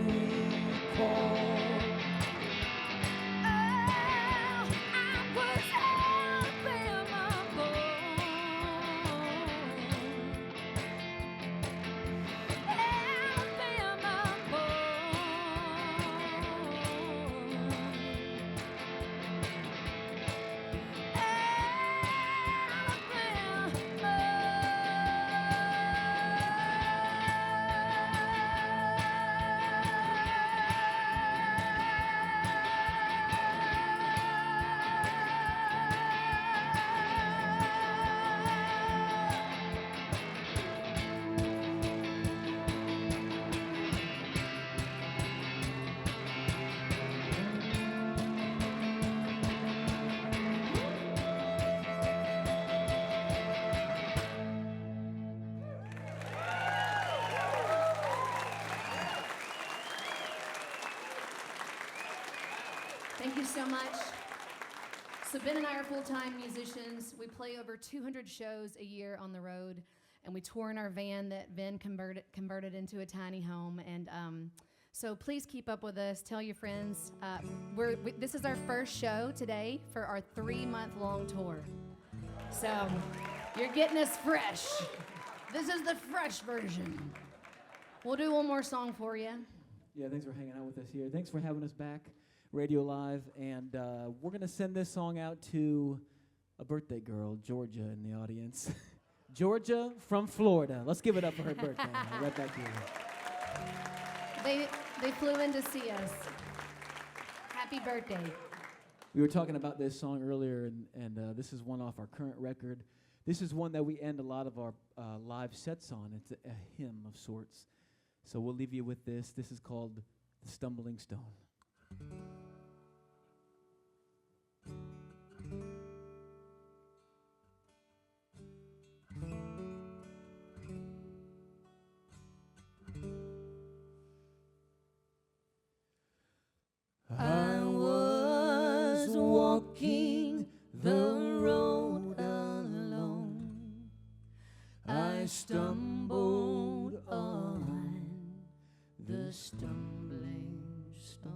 recall. Oh, I was Alabama born. Alabama Thank you so much. So Ben and I are full-time musicians. We play over 200 shows a year on the road, and we tour in our van that Ben converted into a tiny home. And so please keep up with us. Tell your friends. This is our first show today for our 3-month-long tour. So you're getting us fresh. This is the fresh version. We'll do one more song for you. Yeah, thanks for hanging out with us here. Thanks for having us back, Radio Live. And we're going to send this song out to a birthday girl, Georgia, in the audience. Georgia from Florida. Let's give it up for her birthday. Right back here. They flew in to see us. Happy birthday. We were talking about this song earlier, and this is one off our current record. This is one that we end a lot of our live sets on. It's a hymn of sorts. So we'll leave you with this. This is called The Stumbling Stone. I was walking the road alone. I stumbled on the stumbling stone.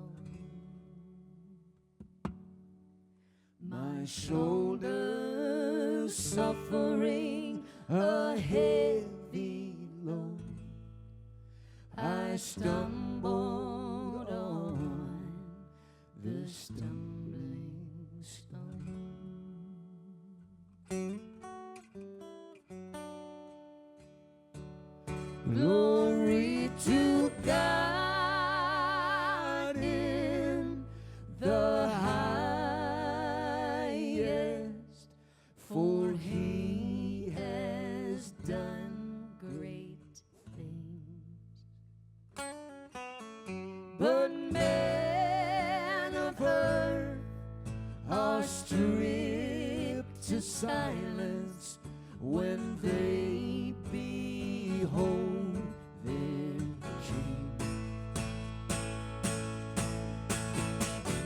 My shoulders suffering a heavy load. I stumbled on the stumbling stone. Glory to God in the highest, for he has done great things. But men of earth are stripped to silence when they behold their King.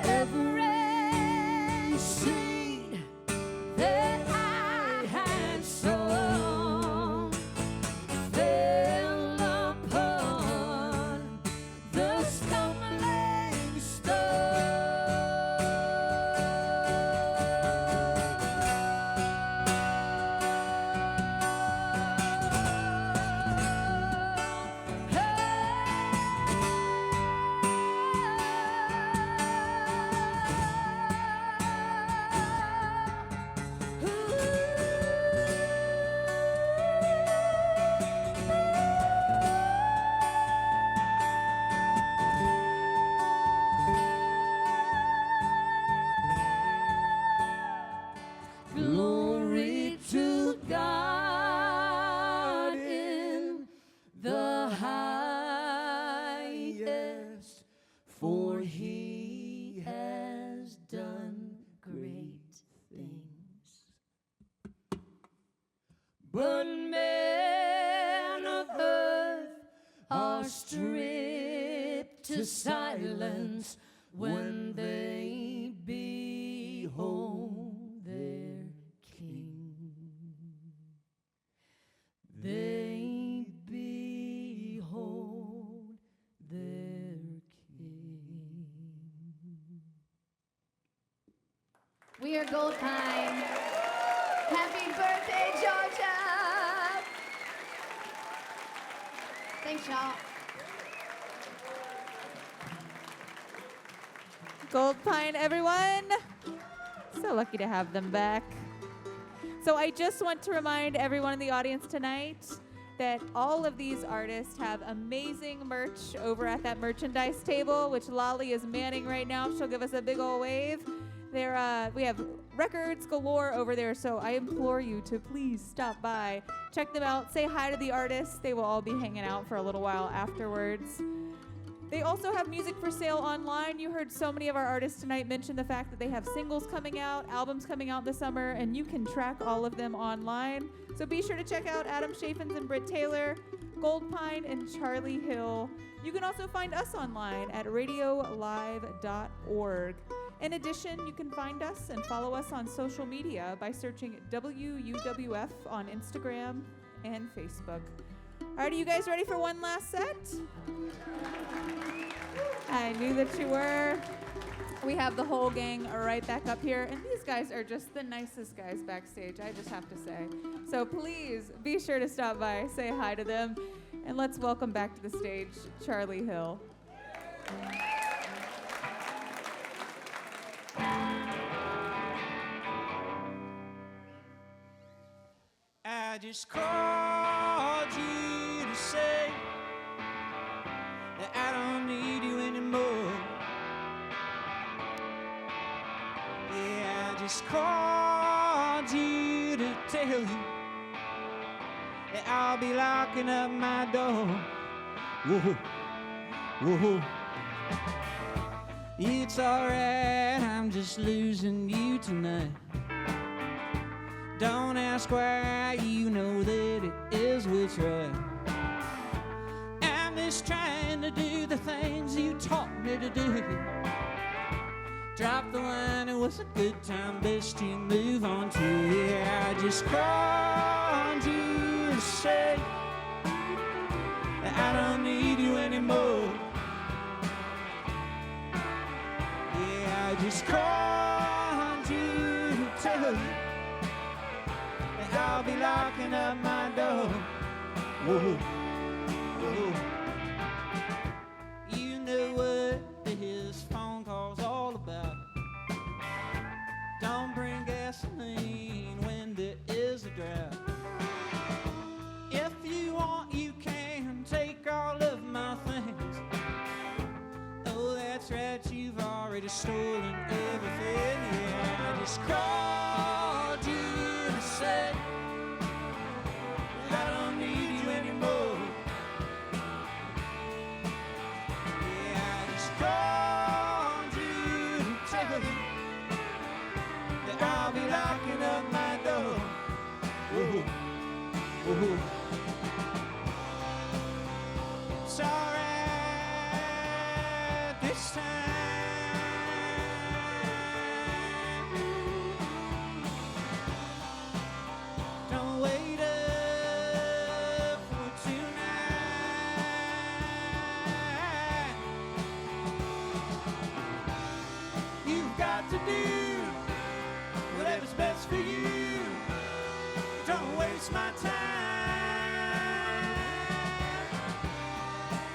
Every seed that I had sown fell upon the stumbling Glory to God in the highest, for he has done great things. But men of earth are stripped to silence when they behold their King. They behold their King. We are Goldpine. Happy birthday, Georgia! Thanks, y'all. Goldpine, everyone. So lucky to have them back. So I just want to remind everyone in the audience tonight that all of these artists have amazing merch over at that merchandise table, which Lolly is manning right now. She'll give us a big old wave. We have records galore over there, so I implore you to please stop by, check them out, say hi to the artists. They will all be hanging out for a little while afterwards. They also have music for sale online. You heard so many of our artists tonight mention the fact that they have singles coming out, albums coming out this summer, and you can track all of them online. So be sure to check out Adam Chaffins and Brit Taylor, Goldpine, and Charlie Hill. You can also find us online at RadioLive.org. In addition, you can find us and follow us on social media by searching WUWF on Instagram and Facebook. All right, are you guys ready for one last set? I knew that you were. We have the whole gang right back up here, and these guys are just the nicest guys backstage, I just have to say. So please be sure to stop by, say hi to them. And let's welcome back to the stage Charlie Hill. I just called you to say that I don't need you anymore. Yeah, I just called you to tell you that I'll be locking up my door. Whoa, whoa. It's alright, I'm just losing you tonight. Don't ask why, you know that it is what's right. I'm just trying to do the things you taught me to do. Drop the line, it was a good time, best you move on to. Yeah, I just called you to say that I don't need you anymore. Yeah, I just called you to tell you I'll be locking up my door. Whoa, whoa. You know what this phone call's all about. Don't bring gasoline when there is a drought. If you want, you can take all of my things. Oh, that's right, you've already stolen everything. Yeah, I just called you to say I don't need you anymore. Yeah, I just called you to tell you that I'll be locking up my door. Whoa, whoa. It's alright this time. Don't wait up for tonight. You've got to do whatever's best for you. Don't waste my time.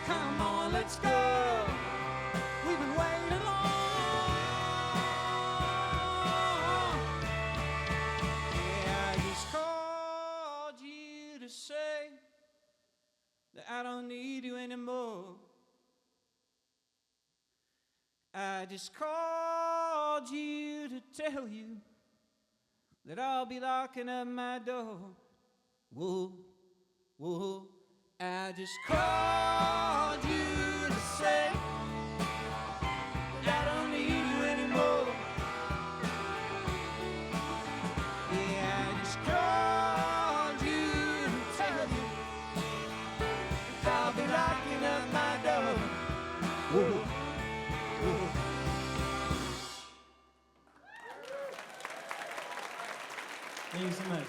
Come on, let's go. We've been waiting long. Yeah, I just called you to say that I don't need you anymore. I just called you to tell you that I'll be locking up my door. Whoa, whoa. I just called you to say that I don't need you anymore. Yeah, I just called you to tell you that I'll be locking up my door. Whoa, whoa. Thank you so much.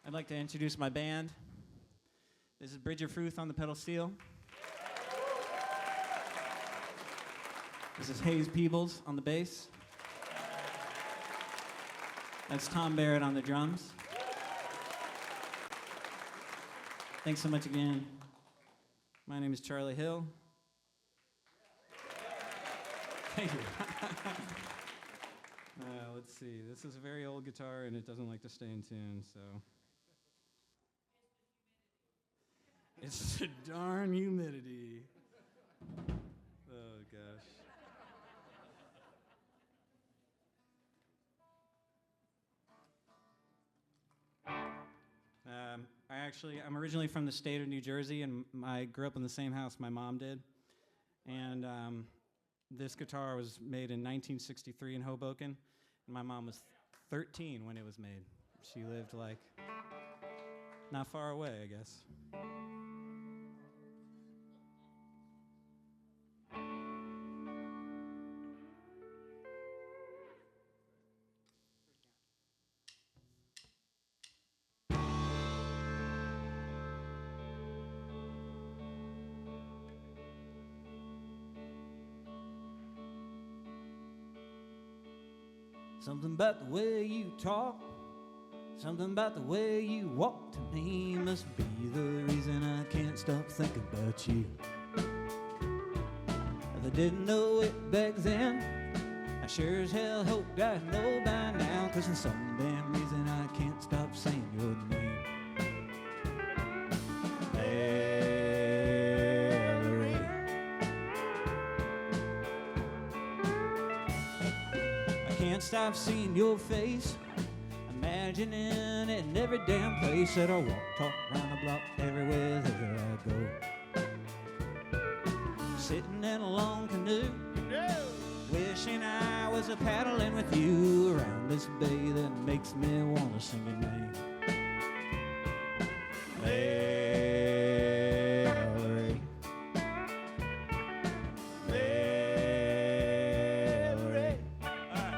I'd like to introduce my band. This is Bridger Fruth on the pedal steel. This is Hayes Peebles on the bass. That's Tom Barrett on the drums. Thanks so much again. My name is Charlie Hill. Thank you. Let's see. This is a very old guitar, and it doesn't like to stay in tune, so. It's the darn humidity. Oh, gosh. I'm originally from the state of New Jersey, and I grew up in the same house my mom did. And this guitar was made in 1963 in Hoboken, and my mom was 13 when it was made. She lived, like, not far away, I guess. Something about the way you talk Something about the way you walk to me must be the reason I can't stop thinking about you. If I didn't know it back then, I sure as hell hoped I know by now, 'cause for some damn reason I can't stop saying your name. Valerie. I can't stop seeing your face, imagining it in every damn place that I walk, talk around the block, everywhere that I go. Sitting in a long canoe, wishing I was a paddling with you around this bay that makes me wanna sing your name. Valerie. Valerie. All right.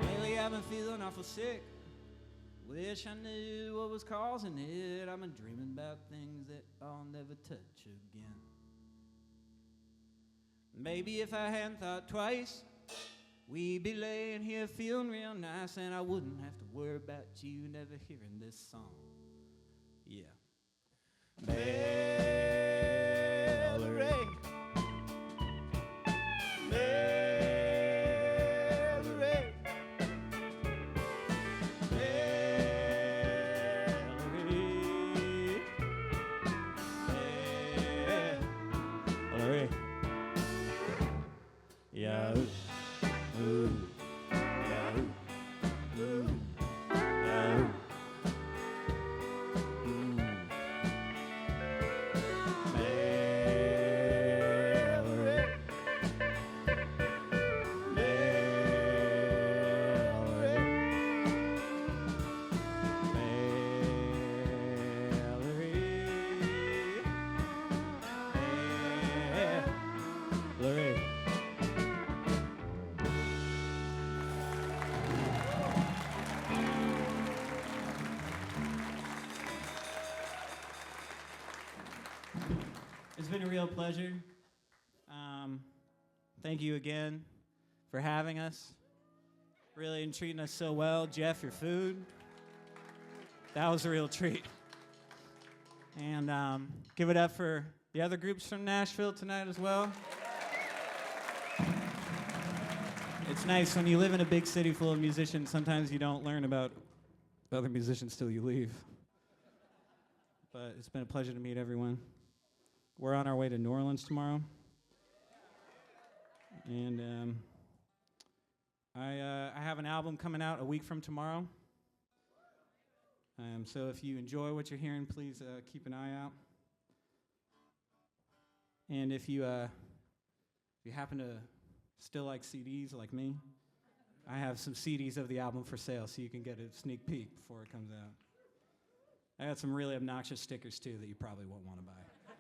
Lately I've been feeling awful sick. Wish I knew what was causing it. I've been dreaming about things that I'll never touch again. Maybe if I hadn't thought twice, we'd be laying here feeling real nice, and I wouldn't have to worry about you never hearing this song. Yeah. Valerie. Valerie. Valerie. Yeah. Ooh. Yeah. Ooh. Yeah. It's been a real pleasure. Thank you again for having us. Really and treating us so well. Jeff, your food. That was a real treat. And give it up for the other groups from Nashville tonight as well. It's nice when you live in a big city full of musicians, sometimes you don't learn about other musicians till you leave. But it's been a pleasure to meet everyone. We're on our way to New Orleans tomorrow. And I have an album coming out a week from tomorrow. So if you enjoy what you're hearing, please keep an eye out. And if you happen to still like CDs like me, I have some CDs of the album for sale, so you can get a sneak peek before it comes out. I got some really obnoxious stickers too that you probably won't want to buy,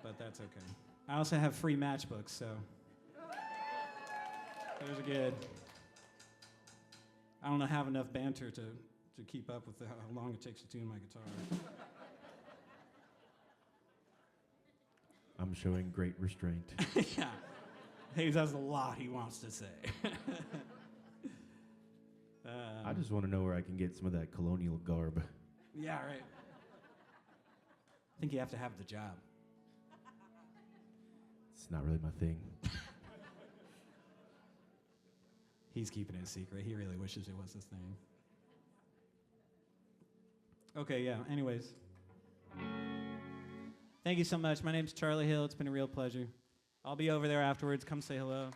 but that's okay. I also have free matchbooks, so those are good. I don't have enough banter to keep up with how long it takes to tune my guitar. I'm showing great restraint. Yeah. He has a lot he wants to say. I just want to know where I can get some of that colonial garb. Yeah, right. I think you have to have the job. It's not really my thing. He's keeping it a secret. He really wishes it was his thing. Okay, yeah, anyways. Thank you so much. My name's Charlie Hill. It's been a real pleasure. I'll be over there afterwards. Come say hello.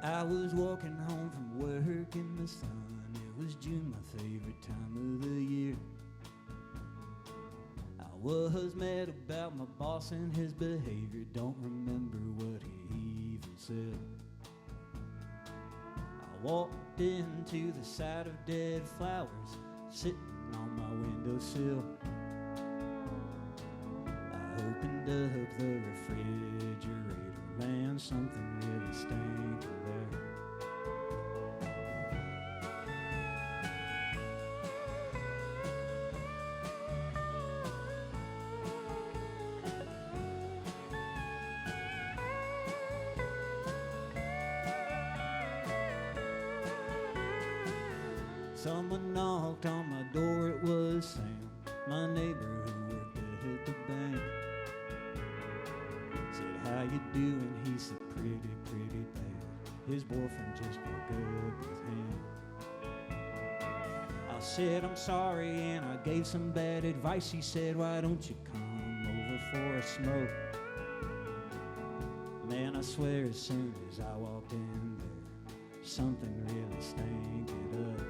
I was walking home from work in the sun. It was June, my favorite time of the year. I was mad about my boss and his behavior. Don't remember what he even said. I walked into the sight of dead flowers sitting on my windowsill. I opened up the refrigerator, man, something really stank in there. Someone knocked on my door, it was Sam, my neighbor who worked at the bank. Said, how you doing? He said, pretty bad. His boyfriend just broke up with him. I said, I'm sorry, and I gave some bad advice. He said, why don't you come over for a smoke? Man, I swear as soon as I walked in there, something really stank it up.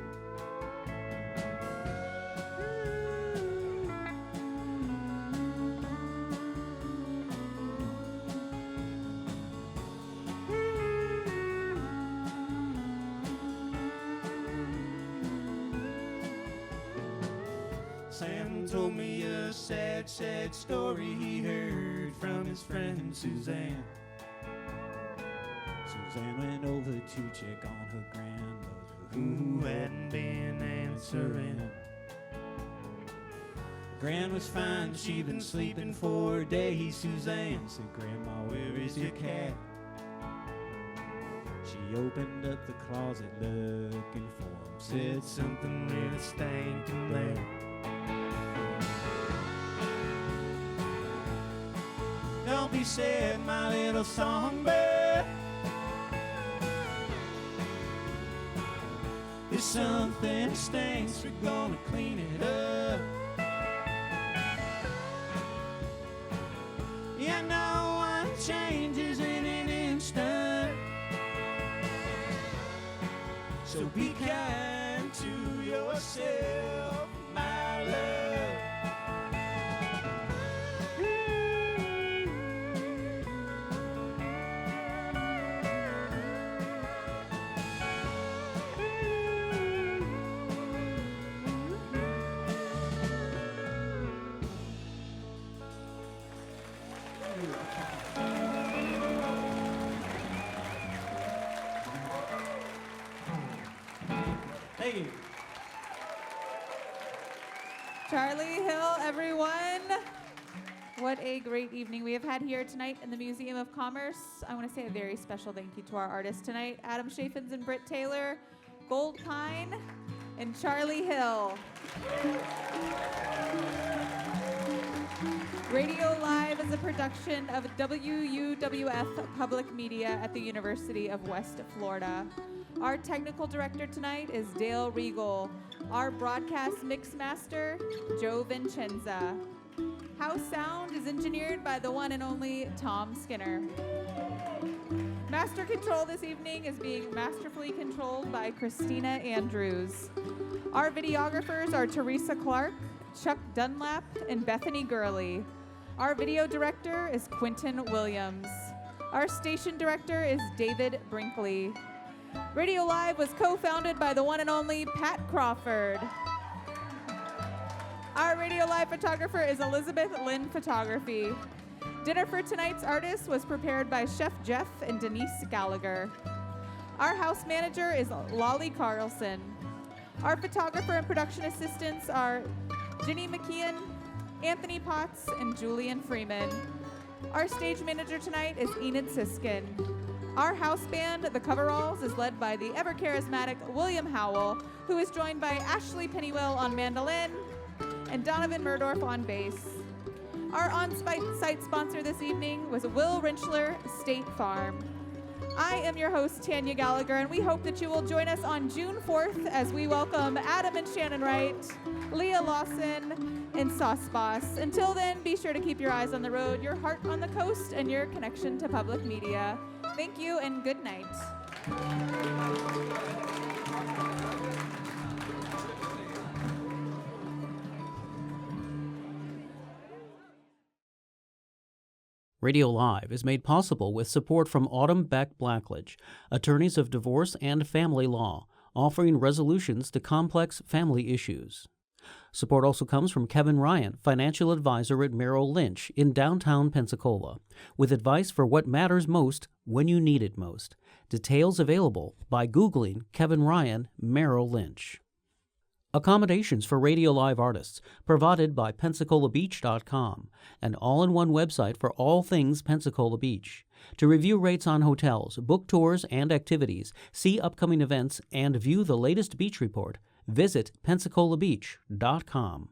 Sam told me a sad story he heard from his friend Suzanne. Suzanne went over to check on her grandmother who hadn't been answering. Gran was fine, she'd been sleeping for days. Suzanne said, Grandma, where is your cat? She opened up the closet looking for him, said something really stank in there. Don't be sad, my little songbird. If something stinks, we're gonna clean it up. Yeah, no one changes in an instant, so be kind to yourself, my love. Thank you. Charlie Hill, everyone. What a great evening we have had here tonight in the Museum of Commerce. I want to say a very special thank you to our artists tonight, Adam Chaffins and Brit Taylor, Goldpine, and Charlie Hill. Radio Live is a production of WUWF Public Media at the University of West Florida. Our technical director tonight is Dale Regal. Our broadcast mix master, Joe Vincenza. House sound is engineered by the one and only Tom Skinner. Master control this evening is being masterfully controlled by Christina Andrews. Our videographers are Teresa Clark, Chuck Dunlap, and Bethany Gurley. Our video director is Quentin Williams. Our station director is David Brinkley. Radio Live was co-founded by the one and only Pat Crawford. Our Radio Live photographer is Elizabeth Lynn Photography. Dinner for tonight's artist was prepared by Chef Jeff and Denise Gallagher. Our house manager is Lolly Carlson. Our photographer and production assistants are Ginny McKeon, Anthony Potts, and Julian Freeman. Our stage manager tonight is Enid Siskin. Our house band, The Coveralls, is led by the ever-charismatic William Howell, who is joined by Ashley Pennywell on mandolin and Donovan Murdorf on bass. Our on-site sponsor this evening was Will Rinchler State Farm. I am your host, Tanya Gallagher, and we hope that you will join us on June 4th as we welcome Adam and Shannon Wright, Leah Lawson, and Sauce Boss. Until then, be sure to keep your eyes on the road, your heart on the coast, and your connection to public media. Thank you and good night. Radio Live is made possible with support from Autumn Beck Blackledge, attorneys of divorce and family law, offering resolutions to complex family issues. Support also comes from Kevin Ryan, financial advisor at Merrill Lynch in downtown Pensacola, with advice for what matters most when you need it most. Details available by Googling Kevin Ryan, Merrill Lynch. Accommodations for Radio Live artists provided by PensacolaBeach.com, an all-in-one website for all things Pensacola Beach. To review rates on hotels, book tours and activities, see upcoming events, and view the latest beach report, visit PensacolaBeach.com.